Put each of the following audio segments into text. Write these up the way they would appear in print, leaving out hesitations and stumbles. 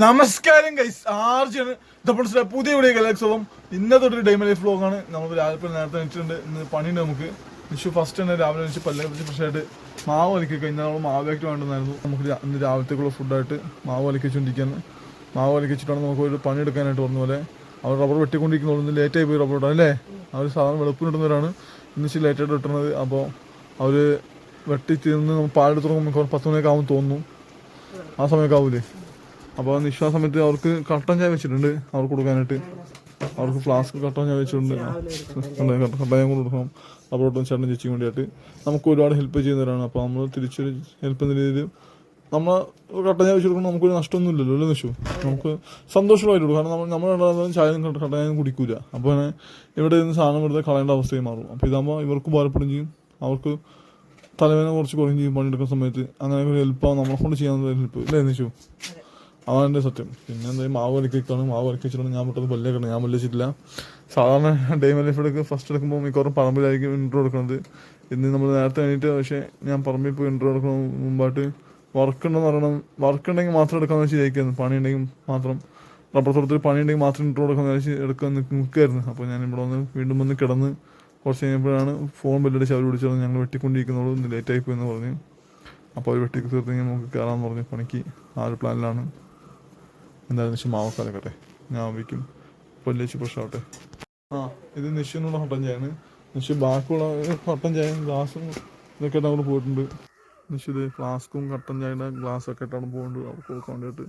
നമസ്കാരം ഗൈസ്, ആർജാണ് പുതിയ വീഡിയോ കലാക്സവും ഇന്നത്തെ ഒരു ഡൈമ ലൈഫ് വ്ലോഗാണ്. നമ്മൾ രാവിലെ നേരത്തെ വെച്ചിട്ടുണ്ട്. ഇന്ന് പണിയുണ്ട് നമുക്ക്. വിഷു ഫസ്റ്റ് തന്നെ രാവിലെ വെച്ച് പല്ലെ വെച്ച് ഫ്രഷായിട്ട് മാവ് വലിക്കുക. ഇന്ന് നമ്മൾ മാവായിട്ട് വേണ്ടുന്നായിരുന്നു. നമുക്ക് ഇന്ന് രാവിലത്തേക്കുള്ള ഫുഡായിട്ട് മാവ് വലിക്കൊണ്ടിരിക്കുകയാണ്. മാവ് വലിച്ചിട്ടാണ് നമുക്ക് ഒരു പണിയെടുക്കാനായിട്ട് പറഞ്ഞ പോലെ. അവർ റബ്ബർ വെട്ടിക്കൊണ്ടിരിക്കുന്നതുകൊണ്ട് ഇന്ന് ലേറ്റായി പോയി റബ്ബർ ഇടാൻ അല്ലേ. അവർ സാധാരണ വെളുപ്പിന് ഇടുന്നവരാണ്, ഇന്ന് ഇച്ചിരി ലേറ്റായിട്ട് ഇട്ടുന്നത്. അപ്പോൾ അവർ വെട്ടി തിന്ന് നമ്മൾ പാലെടുത്ത് തുടങ്ങുമ്പോൾ 10 മണിയൊക്കെ ആവും തോന്നുന്നു. ആ സമയമൊക്കെ ആവൂലേ. അപ്പോൾ നിശ്വാസ സമയത്ത് അവർക്ക് കട്ടൻ ചായ വെച്ചിട്ടുണ്ട് അവർക്ക് കൊടുക്കാനായിട്ട്. അവർക്ക് ഫ്ലാസ്ക് കട്ടൻ ചായ വെച്ചിട്ടുണ്ട്. കട്ടൻ ചായ കൊടുക്കണം റബ്ബറോട്ടും ചേട്ടൻ ചേച്ചിക്കും വേണ്ടിയിട്ട്. നമുക്ക് ഒരുപാട് ഹെൽപ്പ് ചെയ്യുന്നവരാണ്. അപ്പോൾ നമ്മൾ തിരിച്ചൊരു ഹെൽപ്പ് എന്ന രീതിയിൽ നമ്മൾ കട്ടൻ ചായ വെച്ച് കൊടുക്കുമ്പോൾ നമുക്കൊരു നഷ്ടമൊന്നും ഇല്ലല്ലോ അല്ലേ നിഷു. നമുക്ക് സന്തോഷമായിട്ട് കാരണം നമ്മൾ ചായ കട്ടൻ ചായ കൂടിക്കൂല. അപ്പോൾ അങ്ങനെ ഇവിടെ നിന്ന് സാധനം വെറുതെ കളയേണ്ട അവസ്ഥയും മാറും. അപ്പോൾ ഇതാകുമ്പോൾ ഇവർക്ക് ഉപകാരപ്പെടുകയും ചെയ്യും, അവർക്ക് തലവേദന കുറച്ച് കുറയും ചെയ്യും പണിയെടുക്കുന്ന സമയത്ത്. അങ്ങനെ ഒരു ഹെൽപ്പാണ് നമ്മളെ കൊണ്ട് ചെയ്യാവുന്ന ഹെൽപ്പ് അല്ലേ നിഷു. അതാണ് എൻ്റെ സത്യം. പിന്നെ എന്തായാലും മാവ് വലിക്കാണ്. മാവ് വലിച്ചിട്ടാണ് ഞാൻ പെട്ടെന്ന് പല്ലേക്കണം. ഞാൻ പല്ലിച്ചിട്ടില്ല. സാധാരണ ഡൈമ ലൈഫ് ഫസ്റ്റ് എടുക്കുമ്പോൾ മിക്കവാറും പറമ്പിലായിരിക്കും ഇൻട്രോ എടുക്കുന്നത്. ഇന്ന് നമ്മൾ നേരത്തെ കഴിഞ്ഞിട്ട് പക്ഷേ ഞാൻ പറമ്പിൽ പോയി ഇൻട്രോ എടുക്കുന്ന മുമ്പായിട്ട് വർക്കുണ്ടെന്ന് പറയണം. വർക്കുണ്ടെങ്കിൽ മാത്രം എടുക്കാമെന്ന് വെച്ച് ജയിക്കുന്നു. പണിയുണ്ടെങ്കിൽ മാത്രം റബ്ബർ തോട്ടത്തിൽ പണിയുണ്ടെങ്കിൽ മാത്രം ഇൻട്രോ എടുക്കാമെന്ന് വെച്ച് എടുക്കാൻ നിൽക്കുമായിരുന്നു. അപ്പോൾ ഞാൻ ഇവിടെ വീണ്ടും വന്ന് കിടന്ന് കുറച്ച് കഴിഞ്ഞപ്പോഴാണ് ഫോൺ ബെല്ലടിച്ച് അവർ വിളിച്ചത്. ഞങ്ങൾ വെട്ടിക്കൊണ്ടിരിക്കുന്നുള്ളൂ, ഇന്ന് ലേറ്റായി പോയെന്ന് പറഞ്ഞു. അപ്പോൾ അവർ വെട്ടി തീർത്തെങ്കിൽ നമുക്ക് കയറാമെന്ന് പറഞ്ഞു പണിക്ക്. ആ ഒരു പ്ലാനിലാണ്. എന്തായാലും നിശ്ചയം മാവൊക്കെ അലക്കട്ടെ, ഞാൻ വയ്ക്കും. പൊല്ലിച്ച് പ്രശ്നമാവട്ടെ. ഇത് നിശ്ചയനുള്ള കട്ടൻ ചായയാണ്. നിശ്ചയം ബാക്കിയുള്ള കട്ടൻ ചായയും ഗ്ലാസും ഇതൊക്കെ ആയിട്ട് അവിടെ പോയിട്ടുണ്ട്. നിശ്ചയത് ഫ്ലാസ്കും കട്ടൻ ചായയുടെ ഗ്ലാസ്സൊക്കെ ആയിട്ടാണ് പോകുന്നത് അവർക്ക് കൊടുക്കാൻ വേണ്ടിയിട്ട്.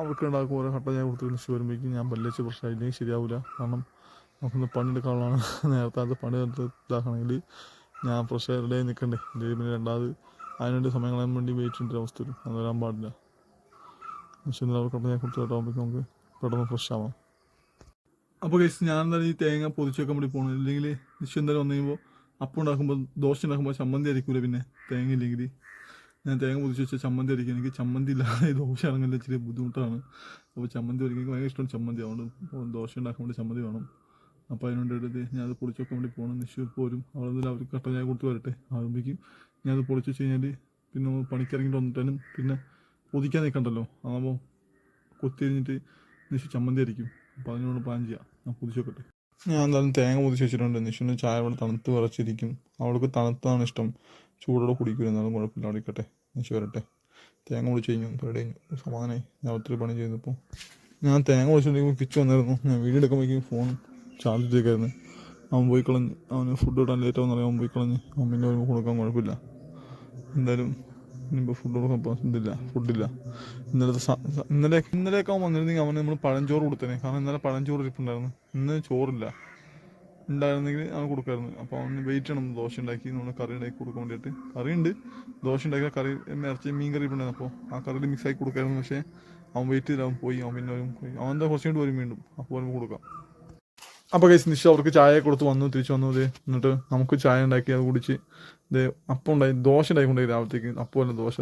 അവർക്ക് ഉണ്ടാക്കും ഓരോ കട്ടൻ ചായ കൊടുത്തിട്ട് നിശ്ചയം വരുമ്പോഴേക്കും ഞാൻ പല്ലിച്ച് പ്രശ്നമായില്ലെങ്കിൽ ശരിയാവില്ല. കാരണം നമുക്കൊന്ന് പണിയെടുക്കാനുള്ളതാണ്. നേരത്തെ അത് പണി ഇതാക്കണമെങ്കിൽ ഞാൻ ഫ്രഷ് റെഡി ആയി നിൽക്കണ്ടേ. പിന്നെ രണ്ടാമത് അതിനുവേണ്ടി സമയം കളയാൻ വേണ്ടി വെയിറ്റ് ചെയ്യേണ്ട അവസ്ഥ വരും. അത് വരാൻ പാടില്ല. പക്ഷേ അവർക്ക് ഞാൻ കൊടുത്തിട്ടാകുമ്പോഴേക്കും നമുക്ക് പെട്ടെന്ന് ഫ്രഷ് ആവാം. അപ്പോൾ കേസ് ഞാൻ എന്തായാലും ഈ തേങ്ങ പൊതിച്ച് വെക്കാൻ വേണ്ടി പോകണം. ഇല്ലെങ്കിൽ നിശ്ചയം എന്തായാലും വന്നു കഴിയുമ്പോൾ അപ്പം ഉണ്ടാക്കുമ്പോൾ ദോശ ഉണ്ടാക്കുമ്പോൾ ചമ്മന്തി അരിക്കൂല. പിന്നെ തേങ്ങ ഇല്ലെങ്കിൽ ഞാൻ തേങ്ങ പൊതിച്ച് വെച്ചാൽ ചമ്മന്തി അരിക്കും. എനിക്ക് ചമ്മന്തി ഇല്ലാതെ ദോശ ആണെങ്കിൽ ഇച്ചിരി ബുദ്ധിമുട്ടാണ്. അപ്പോൾ ചമ്മന്തി അരിക്കും എനിക്ക് ഭയങ്കര ഇഷ്ടമാണ് ചമ്മന്തി. അതുകൊണ്ട് ദോശ ഉണ്ടാക്കാൻ വേണ്ടി ചമ്മന്തി വേണം. അപ്പോൾ അതിനുവേണ്ടി ഞാനത് പൊളിച്ച് വെക്കാൻ വേണ്ടി പോകണം. നിശ്ചയം പോരും. അവിടെ നിന്ന് അവർക്ക് കട്ടൻ ചായ കൊടുത്ത് വരട്ടെ. ആകുമ്പോഴേക്കും ഞാനത് പൊളിച്ച് വെച്ച് കഴിഞ്ഞാൽ പിന്നെ പണിക്കിറങ്ങിയിട്ട് വന്നിട്ടാലും പിന്നെ പൊതിക്കാൻ നിൽക്കണ്ടല്ലോ. അതാകുമ്പോൾ കൊത്തി കഴിഞ്ഞിട്ട് നിശ്ചയം ചമ്മന്തി ആയിരിക്കും. അപ്പോൾ അതിനോട് പ്ലാൻ ചെയ്യാം. ഞാൻ പൊതിച്ച് വെക്കട്ടെ. ഞാൻ എന്തായാലും തേങ്ങ പൊതിച്ച് വെച്ചിട്ടുണ്ട്. നിശ്ചയം ചായ അവിടെ തണുത്ത് വിറച്ചിരിക്കും. അവൾക്ക് തണുത്താണ് ഇഷ്ടം, ചൂടോടെ കുടിക്കും. എന്നാലും കുഴപ്പമില്ല, അടിക്കട്ടെ. നിശ്ചയം വരട്ടെ. തേങ്ങ പൊളിച്ച് കഴിഞ്ഞു, റെഡി കഴിഞ്ഞു, സമാധാനമായി. ഞാൻ ഒത്തിരി പണി ചെയ്തപ്പോൾ ഞാൻ തേങ്ങ പൊളിച്ചുകൊണ്ടിരിക്കുമ്പോൾ കിച്ച് വന്നായിരുന്നു. ഞാൻ വീഡിയോ എടുക്കുമ്പോഴേക്കും ഫോൺ ചാർജ് ചെയ്തേക്കായിരുന്നു. അവൻ പോയി കളഞ്ഞ്. അവന് ഫുഡ് ഇടാൻ ലേറ്റാവുന്ന അറിയാൻ അവൻ പോയി കളഞ്ഞ്. അവൻ പിന്നെ വരുമ്പോൾ കൊടുക്കാൻ കുഴപ്പമില്ല. എന്തായാലും ഇനിയിപ്പോൾ ഫുഡ് കൊടുക്കാൻ ഫുഡില്ല. ഇന്നലെയൊക്കെ അവൻ വന്നിരുന്നെങ്കിൽ അവന് നമ്മൾ പഴഞ്ചോറ് കൊടുത്തേനെ. കാരണം ഇന്നലെ പഴഞ്ചോറ് ഇരിപ്പുണ്ടായിരുന്നു. ഇന്ന് ചോറില്ല. ഉണ്ടായിരുന്നെങ്കിൽ അവൻ കൊടുക്കായിരുന്നു. അപ്പോൾ അവന് വെയിറ്റ് ചെയ്യണം. ദോശ ഉണ്ടാക്കി നമ്മൾ കറി ഉണ്ടാക്കി കൊടുക്കാൻ വേണ്ടിയിട്ട്. കറിയുണ്ട്, ദോശ ഉണ്ടാക്കിയ കറി ഇറച്ചി മീൻ കറി ഇട്ടുണ്ടായിരുന്നു. അപ്പോൾ ആ കറിയിൽ മിക്സാക്കി കൊടുക്കായിരുന്നു. പക്ഷേ അവൻ വെയിറ്റ് ചെയ്തില്ല. അവൻ പോയി. അവൻ പിന്നെ അവൻ എന്താ കുറച്ച് കഴിഞ്ഞിട്ട് വരും വീണ്ടും. അപ്പോൾ വരുമ്പോൾ കൊടുക്കാം. അപ്പോൾ കേസ് നിശ്ചയം അവർക്ക് ചായ കൊടുത്ത് വന്നു, തിരിച്ചു വന്നു. എന്നിട്ട് നമുക്ക് ചായ ഉണ്ടാക്കി അത് കുടിച്ച് അപ്പം ഉണ്ടായി ദോശ ഉണ്ടായിക്കൊണ്ടേ രാവിലത്തേക്ക്. അപ്പമല്ല ദോശ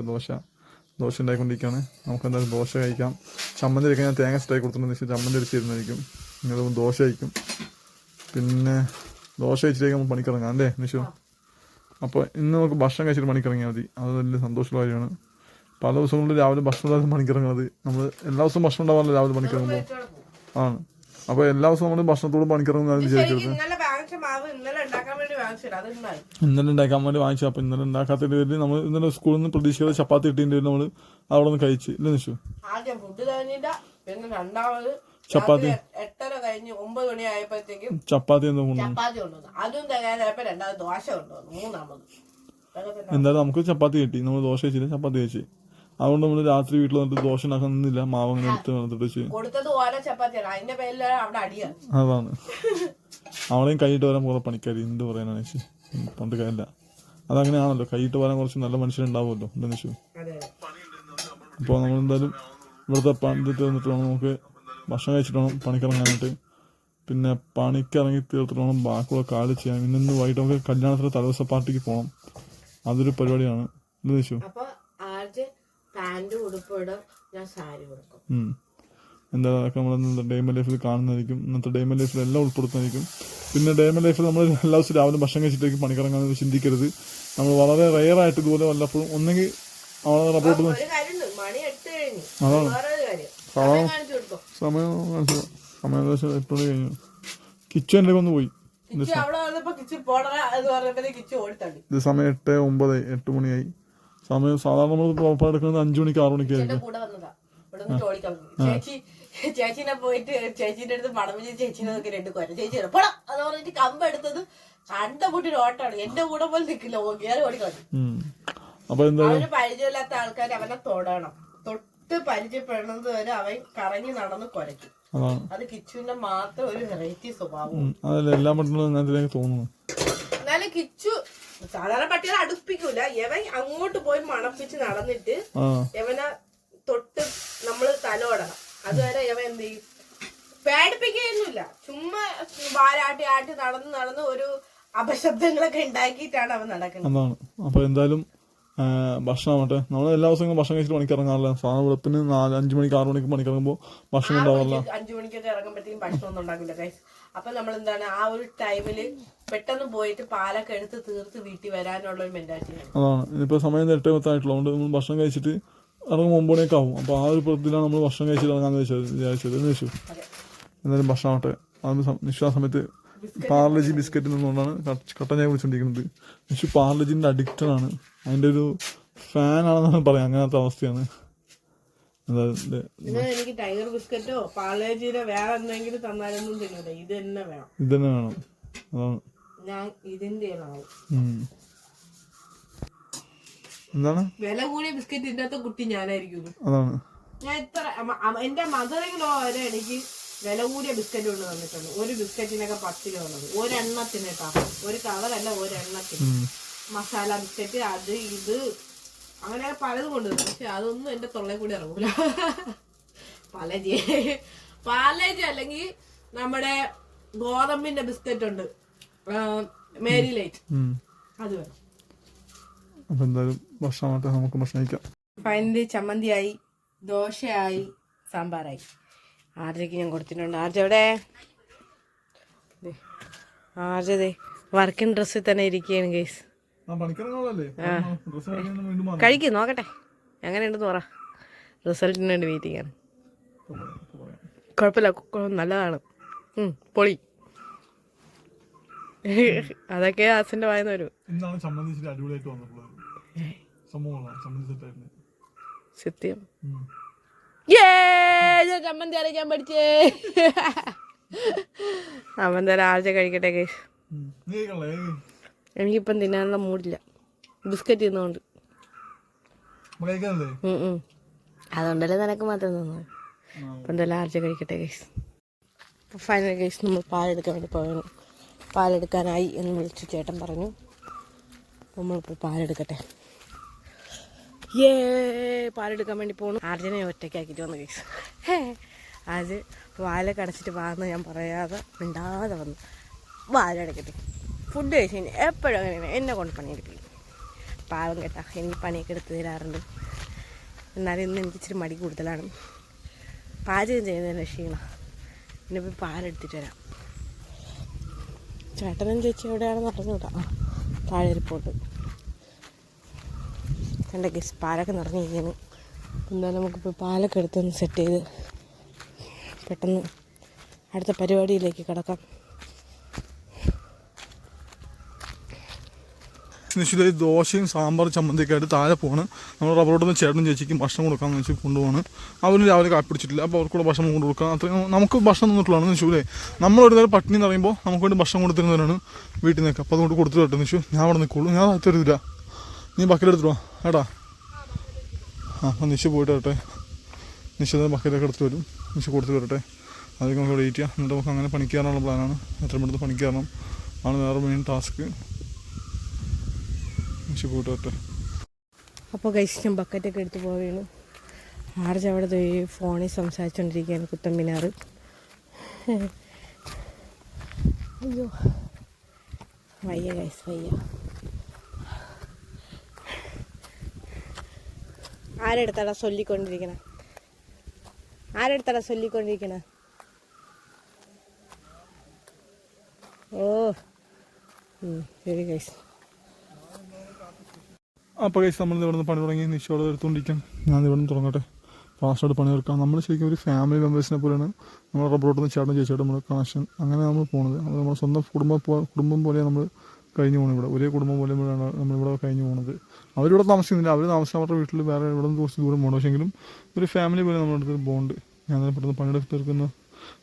ഉണ്ടായിക്കൊണ്ടിരിക്കുകയാണ്. നമുക്ക് എന്തായാലും ദോശ കഴിക്കാം. ചമ്മന്തി കഴിക്കാൻ ഞാൻ തേങ്ങ സെറ്റായി കൊടുത്തിട്ടുണ്ട്. നിശ്ചയം ചമ്മന്തി അടിച്ചിരുന്നായിരിക്കും. നിങ്ങൾ ദോശ കഴിക്കും. പിന്നെ ദോശ കഴിച്ചിട്ടേക്ക് നമുക്ക് പണിക്കിറങ്ങാം അല്ലേ നിശ്ചയം. അപ്പോൾ ഇന്ന് നമുക്ക് ഭക്ഷണം കഴിച്ചിട്ട് പണിക്കിറങ്ങിയാൽ മതി. അത് വലിയ സന്തോഷമുള്ള കാര്യമാണ്. പല ദിവസങ്ങളിൽ രാവിലെ ഭക്ഷണം ഉണ്ടാകുന്ന പണിക്കിറങ്ങുന്നത്. നമ്മൾ എല്ലാ ദിവസവും ഭക്ഷണം ഉണ്ടാവാറില്ല രാവിലെ പണിക്കിറങ്ങുമ്പോൾ ആണ്. അപ്പോൾ എല്ലാ ദിവസവും നമ്മൾ ഭക്ഷണത്തോട് പണിക്കിറങ്ങുന്നതാണ് വിചാരിക്കരുത്. ഇന്നലെ ഉണ്ടാക്കാൻ വേണ്ടി വാങ്ങിച്ചു. അപ്പോൾ ഇന്നലെ ഉണ്ടാക്കാത്തതിൻ്റെ പേരിൽ നമ്മൾ ഇന്നലെ സ്കൂളിൽ നിന്ന് പ്രതീക്ഷിക്കാതെ ചപ്പാത്തി കിട്ടിയതിൻ്റെ പേരിൽ നമ്മൾ അവിടെ നിന്ന് കഴിച്ച് ഇല്ല നിഷു. ചപ്പാത്തി 8:30 കഴിഞ്ഞ് 9 മണി ആയപ്പോഴത്തേക്കും ചപ്പാത്തി എന്തായാലും നമുക്ക് ചപ്പാത്തി കിട്ടി. നമ്മൾ ദോശ കഴിച്ചില്ല, ചപ്പാത്തി കഴിച്ച്. അതുകൊണ്ട് നമ്മൾ രാത്രി വീട്ടിൽ വന്നിട്ട് ദോശ ഉണ്ടാക്കാൻ നിന്നില്ല. മാവ് അങ്ങനെ എടുത്ത് വന്നിട്ട് അതാണ്. അവളെയും കൈയിട്ട് വരാൻ കുറേ പണിക്കാരി എന്ത് പറയാനാണ് ചേച്ചി. പണ്ട് കാര്യമില്ല, അതങ്ങനെയാണല്ലോ. കൈയിട്ട് വരാൻ കുറച്ച് നല്ല മനുഷ്യരുണ്ടാവുമല്ലോ എന്താ വെച്ചു. അപ്പോൾ നമ്മളെന്തായാലും ഇവിടുത്തെ പണിട്ട് വന്നിട്ട് വേണം നമുക്ക് ഭക്ഷണം കഴിച്ചിട്ട് വേണം പണിക്കിറങ്ങാനായിട്ട്. പിന്നെ പണിക്കിറങ്ങി തീർത്തിട്ട് വേണം ബാക്കിയുള്ള കാല് ചെയ്യാൻ. ഇന്ന് വൈകിട്ട് നമുക്ക് കല്യാണത്തിന് തലേദിവസ പാർട്ടിക്ക് പോകണം. അതൊരു പരിപാടിയാണ് എന്താ വെച്ചു. എന്താ അതൊക്കെ നമ്മൾ ഡൈമ ലൈഫിൽ കാണുന്നതായിരിക്കും. ഇന്നത്തെ ഡൈമ ലൈഫിൽ എല്ലാം ഉൾപ്പെടുത്തുന്നതായിരിക്കും. പിന്നെ ഡൈമ ലൈഫിൽ നമ്മൾ എല്ലാ ദിവസവും രാവിലെ ഭക്ഷണം കഴിച്ചിട്ടേക്ക് പണിക്കിറങ്ങാമെന്ന് ചിന്തിക്കരുത്. നമ്മൾ വളരെ റെയറായിട്ട് ഇതുപോലെ വല്ലപ്പോഴും ഒന്നെങ്കിൽ അവളെ റബ്ബോട്ട് സമയം ഏകദേശം 8 മണി കഴിഞ്ഞു. കിച്ചു എൻ്റെ ഒന്ന് പോയി. ഇത് സമയം 8:09, 8 മണിയായി. സമയം സാധാരണ നമ്മൾ പ്രോപ്പർ എടുക്കുന്നത് 5 മണിക്ക് 6 മണിക്കായിരിക്കും. ചേച്ചീനെ പോയിട്ട് ചേച്ചീന്റെ അടുത്ത് പണം വെച്ച് ചേച്ചീനെ 2 കൊല്ലം ചേച്ചി പോടാ അത് പറഞ്ഞിട്ട് കമ്പ് എടുത്തത് കണ്ട പൊട്ടിട്ട് ഓട്ടാണ്. എന്റെ കൂടെ പോലും നിൽക്കില്ല, ഓടിയാലും ഓടിക്കളഞ്ഞു. അവന് പരിചയമില്ലാത്ത ആൾക്കാർ അവനെ തൊടണം. തൊട്ട് പരിചയപ്പെടുന്നത് വരെ അവൻ കറങ്ങി നടന്ന് കുരയ്ക്കും. അത് കിച്ചുവിന്റെ മാത്രം ഒരു വെറൈറ്റി സ്വഭാവം. എന്നാലും കിച്ചു സാധാരണ പട്ടികളെ അടുപ്പിക്കൂല. യവൻ അങ്ങോട്ട് പോയി മണപ്പിച്ച് നടന്നിട്ട് യവനെ തൊട്ട് നമ്മള് തലോടണം. അതുവരെ യവൻ എന്ത് ചെയ്യും, പേടിപ്പിക്കുകയൊന്നുമില്ല. ചുമ്മാ വാലാട്ടി ആട്ടി നടന്ന് ഒരു അപശബ്ദങ്ങളൊക്കെ ഉണ്ടാക്കിയിട്ടാണ് അവൻ നടക്കുന്നത്. അപ്പൊ എന്തായാലും ഭക്ഷണം ആവട്ടെ. നമ്മൾ എല്ലാ ദിവസവും ഭക്ഷണം കഴിച്ചിട്ട് പണിക്കിറങ്ങാറില്ല. സാധാരണ വെളുപ്പിന് 4-5 മണിക്ക് 6 മണിക്ക് പണിക്കിറങ്ങുമ്പോൾ ഭക്ഷണം ഉണ്ടാവില്ല. 5 മണിക്കൊക്കെ ഇറങ്ങുമ്പോഴത്തേക്കും ഭക്ഷണം ഒന്നും ഉണ്ടാക്കില്ല ഗൈസ്. അപ്പൊ നമ്മൾ എന്താണ് ആ ഒരു ടൈമില് പെട്ടെന്ന് പോയിട്ട് പാലൊക്കെ എടുത്ത് തീർത്ത് വീട്ടിൽ വരാനുള്ള ഒരു മെന്റാലിറ്റി. അതാണ് ഇനിയിപ്പോ സമയം 8:10 നമ്മൾ ഭക്ഷണം കഴിച്ചിട്ട് ഇറങ്ങും 9 മണിയൊക്കെ ആവും. അപ്പൊ ആ ഒരു പ്രതിലാണ് നമ്മൾ ഭക്ഷണം കഴിച്ചിട്ട് ഇറങ്ങാന്ന് വിചാരിച്ചത്. എന്തായാലും ഭക്ഷണം ആവട്ടെ. നിശ്വാ സമയത്ത് പാർലജി ബിസ്ക്കറ്റ് നിന്നുകൊണ്ടാണ് കട്ടൻ ചായ കുടിച്ചോണ്ടിരിക്കുന്നത്. നിശ്ചു പാർലജിന്റെ അഡിക്റ്റഡ് ആണ്, അതിന്റെ ഒരു ഫാനാണെന്നാണ് പറയാം. അങ്ങനത്തെ അവസ്ഥയാണ്. എനിക്ക് ടൈഗർ ബിസ്ക്കറ്റോ പാർലേജിയുടെ വേറെ എന്തെങ്കിലും തന്നാലൊന്നും തിന്നില്ല, ഇത് തന്നെ വേണം. അതാണ് ഞാൻ ഇതിന്റെ എന്താണ് വില കൂടിയ ബിസ്ക്കറ്റ് ഇതിന്റെ കുട്ടി ഞാനായിരിക്കും. അതാണ് ഞാൻ ഇത്ര എന്റെ മദറിലോ വരെ എനിക്ക് വില കൂടിയ ബിസ്ക്കറ്റ് കൊണ്ട് തന്നിട്ടുണ്ട്. ഒരു ബിസ്ക്കറ്റിനൊക്കെ 10 രൂപ ഉള്ളത്, ഒരെണ്ണത്തിന് കേട്ടോ, ഒരു കളറല്ല ഒരെണ്ണത്തിന്. മസാല ബിസ്ക്കറ്റ് അത് ഇത് അങ്ങനെ പലതും കൊണ്ടുവരും. പക്ഷെ അതൊന്നും എന്റെ തൊള്ളയിൽ കൂടി ഇറങ്ങൂല. പാലേജ് അല്ലെങ്കിൽ നമ്മുടെ ഗോതമ്പിന്റെ ബിസ്ക്കറ്റ് ഉണ്ട്, മേരി ലൈറ്റ്, അത് വേണം. അപ്പൊ എന്തായാലും ഭക്ഷണം നമുക്ക് ഭക്ഷണം കഴിക്കാം. ഫൈനലി ചമ്മന്തിയായി, ദോശയായി, സാമ്പാറായി. ആർജയ്ക്ക് ഞാൻ കൊടുത്തിട്ടുണ്ട്. ആർജ എവിടെ? ആർജതേ വർക്കിംഗ് ഡ്രസ്സിൽ തന്നെ ഇരിക്കുകയാണ് ഗൈസ്. കഴിക്കും, നോക്കട്ടെ എങ്ങനെയുണ്ടെന്ന് പറ. റിസൾട്ടിന് വേണ്ടി വെയിറ്റ് ചെയ്യാണ്. കുഴപ്പമില്ല, നല്ലതാണ്, പൊളി. അതൊക്കെ അച്ഛൻ്റെ വായന്ന് വരും. സത്യം. ചമ്മന്തി അരയ്ക്കാൻ പഠിച്ചേ. അവൻ എന്തായാലും ആഴ്ച കഴിക്കട്ടെ ഗൈസ്. എനിക്കിപ്പം തിന്നാനുള്ള മൂടില്ല, ബിസ്ക്കറ്റ് തിന്നുകൊണ്ട്. അതുകൊണ്ടല്ലേ നിനക്ക് മാത്രം തന്നു. അപ്പം എന്തായാലും ആഴ്ച കഴിക്കട്ടെ ഗൈസ്. ഫൈനൽ ഗൈസ് നമ്മൾ പാലെടുക്കാൻ വേണ്ടി പോകണം. പാലെടുക്കാനായി എന്ന് വിളിച്ചു ചേട്ടൻ പറഞ്ഞു. നമ്മളിപ്പോൾ പാലെടുക്കട്ടെ. പാലെടുക്കാൻ വേണ്ടി പോകണം. ആർജനെ ഒറ്റയ്ക്കാക്കിയിട്ട് വന്നു ഗൈസ്. അത് വാലൊക്കെ അടച്ചിട്ട് വാന്ന് ഞാൻ പറയാതെ മിണ്ടാതെ വന്നു. വാലടക്കട്ടെ. ഫുഡ് കഴിച്ച് കഴിഞ്ഞാൽ എപ്പോഴും അങ്ങനെയാണ് എന്നെ കൊണ്ട് പണിയെടുക്കില്ല. പാവം കേട്ടാ, എനിക്ക് പണിയൊക്കെ എടുത്ത് തരാറുണ്ട്. എന്നാലും ഇന്ന് എനിക്ക് ഇച്ചിരി മടി കൂടുതലാണ്. പാചകം ചെയ്യുന്നതിന് ക്ഷീണം. ഇന്നിപ്പോൾ പാലെടുത്തിട്ട് വരാം. ചേട്ടനും ചേച്ചി എവിടെയാണെന്ന് അറിഞ്ഞൂടാ. താഴെ ഇരിപ്പുണ്ട്. എൻ്റെ ഗസ് പാലൊക്കെ നിറഞ്ഞിരിക്കുന്നു. എന്തായാലും നമുക്കിപ്പോൾ പാലൊക്കെ എടുത്തൊന്ന് സെറ്റ് ചെയ്ത് പെട്ടെന്ന് അടുത്ത പരിപാടിയിലേക്ക് കിടക്കാം. നിശ്ചിത ദോശയും സാമ്പാർ ചമ്മന്തിയൊക്കെ ആയിട്ട് താഴെ പോവാണ്. നമ്മൾ റബ്ബറോട് നിന്ന് ചേട്ടനും ചേച്ചിക്കും ഭക്ഷണം കൊടുക്കാമെന്ന് വെച്ച് കൊണ്ടുപോകാണ്. അവരും രാവിലെ കാപ്പി പിടിച്ചിട്ടില്ല, അപ്പോൾ അവർക്കൂടെ ഭക്ഷണം കൊണ്ടു കൊടുക്കാം. അത്രയും നമുക്ക് ഭക്ഷണം തന്നിട്ടുള്ളതാണ് നിശ്ചൂലേ. നമ്മളൊരു നേരം പട്ടിണി എന്ന് പറയുമ്പോൾ നമുക്ക് വേണ്ടി ഭക്ഷണം കൊടുത്തിരുന്നവരാണ് വീട്ടിൽ നിൽക്കുക. അപ്പോൾ അതുകൊണ്ട് കൊടുത്തു കേട്ടോ നിശ്ചു. ഞാൻ അവിടെ നിൽക്കുള്ളൂ, ഞാൻ തരുന്നില്ല. നീ ബക്കറ്റെടുത്തിട്ട് വാ ഏട്ടാ. അപ്പം നിശ്ചു പോയിട്ട് വരട്ടെ. നിശ്ചിത ബക്കറ്റൊക്കെ എടുത്ത് വരും. നിശ്ചു കൊടുത്ത് വരട്ടെ. അതൊക്കെ നമുക്ക് വെയിറ്റ് ചെയ്യാം. എന്നിട്ട് നമുക്ക് അങ്ങനെ പണിക്ക് കയറാനുള്ള പ്ലാനാണ്. എത്രയും പെട്ടെന്ന് പണിക്ക് കയറണം ആണ് വേറെ മെയിൻ ടാസ്ക്. അപ്പോൾ കഴിച്ച് ഞാൻ ബക്കറ്റൊക്കെ എടുത്ത് പോവുകയാണ്. ആർജ് അവിടെ ഫോണിൽ സംസാരിച്ചുകൊണ്ടിരിക്കുകയാണ്. കുത്തമ്പിനാറ്. അയ്യോ വയ്യ ഗൈസ്, വയ്യ. ആരെടുത്താടാ ചൊല്ലിക്കൊണ്ടിരിക്കണ? ആരെടുത്താടാ ചൊല്ലിക്കൊണ്ടിരിക്കണ? ഓ ശരി ഗൈസ്. അപ്പോൾ ഗൈസ് നമ്മൾ ഇവിടെ നിന്ന് പണി തുടങ്ങി നിശ്ചയോടെ എടുത്തുകൊണ്ടിരിക്കാം. ഞാൻ ഇവിടെ നിന്ന് തുടങ്ങട്ടെ, ഫാസ്റ്റായിട്ട് പണി തീർക്കാം. നമ്മൾ ശരിക്കും ഒരു ഫാമിലി മെമ്പേഴ്സിനെ പോലെയാണ് നമ്മൾ റബ്ബറോട്ട് നിന്ന് ചേട്ടൻ ചേച്ചിയായിട്ട് നമ്മൾ കണക്ഷൻ അങ്ങനെ നമ്മൾ പോകുന്നത്. അത് നമ്മുടെ സ്വന്തം കുടുംബം പോലെ നമ്മൾ കഴിഞ്ഞു പോകുന്നത്. ഇവിടെ ഒരേ കുടുംബം പോലെ നമ്മളിവിടെ കഴിഞ്ഞു പോകുന്നത്. അവരിവിടെ താമസിക്കുന്നില്ല, അവർ താമസിച്ച അവരുടെ വീട്ടിൽ വേറെ ഇവിടെ നിന്ന് കുറച്ച് ദൂരം പോകണം. പക്ഷെങ്കിലും ഒരു ഫാമിലി പോലെ നമ്മുടെ അടുത്ത് ബോണ്ട്. ഞാൻ പെട്ടെന്ന് പണിയെടുത്ത് തീർക്കുന്ന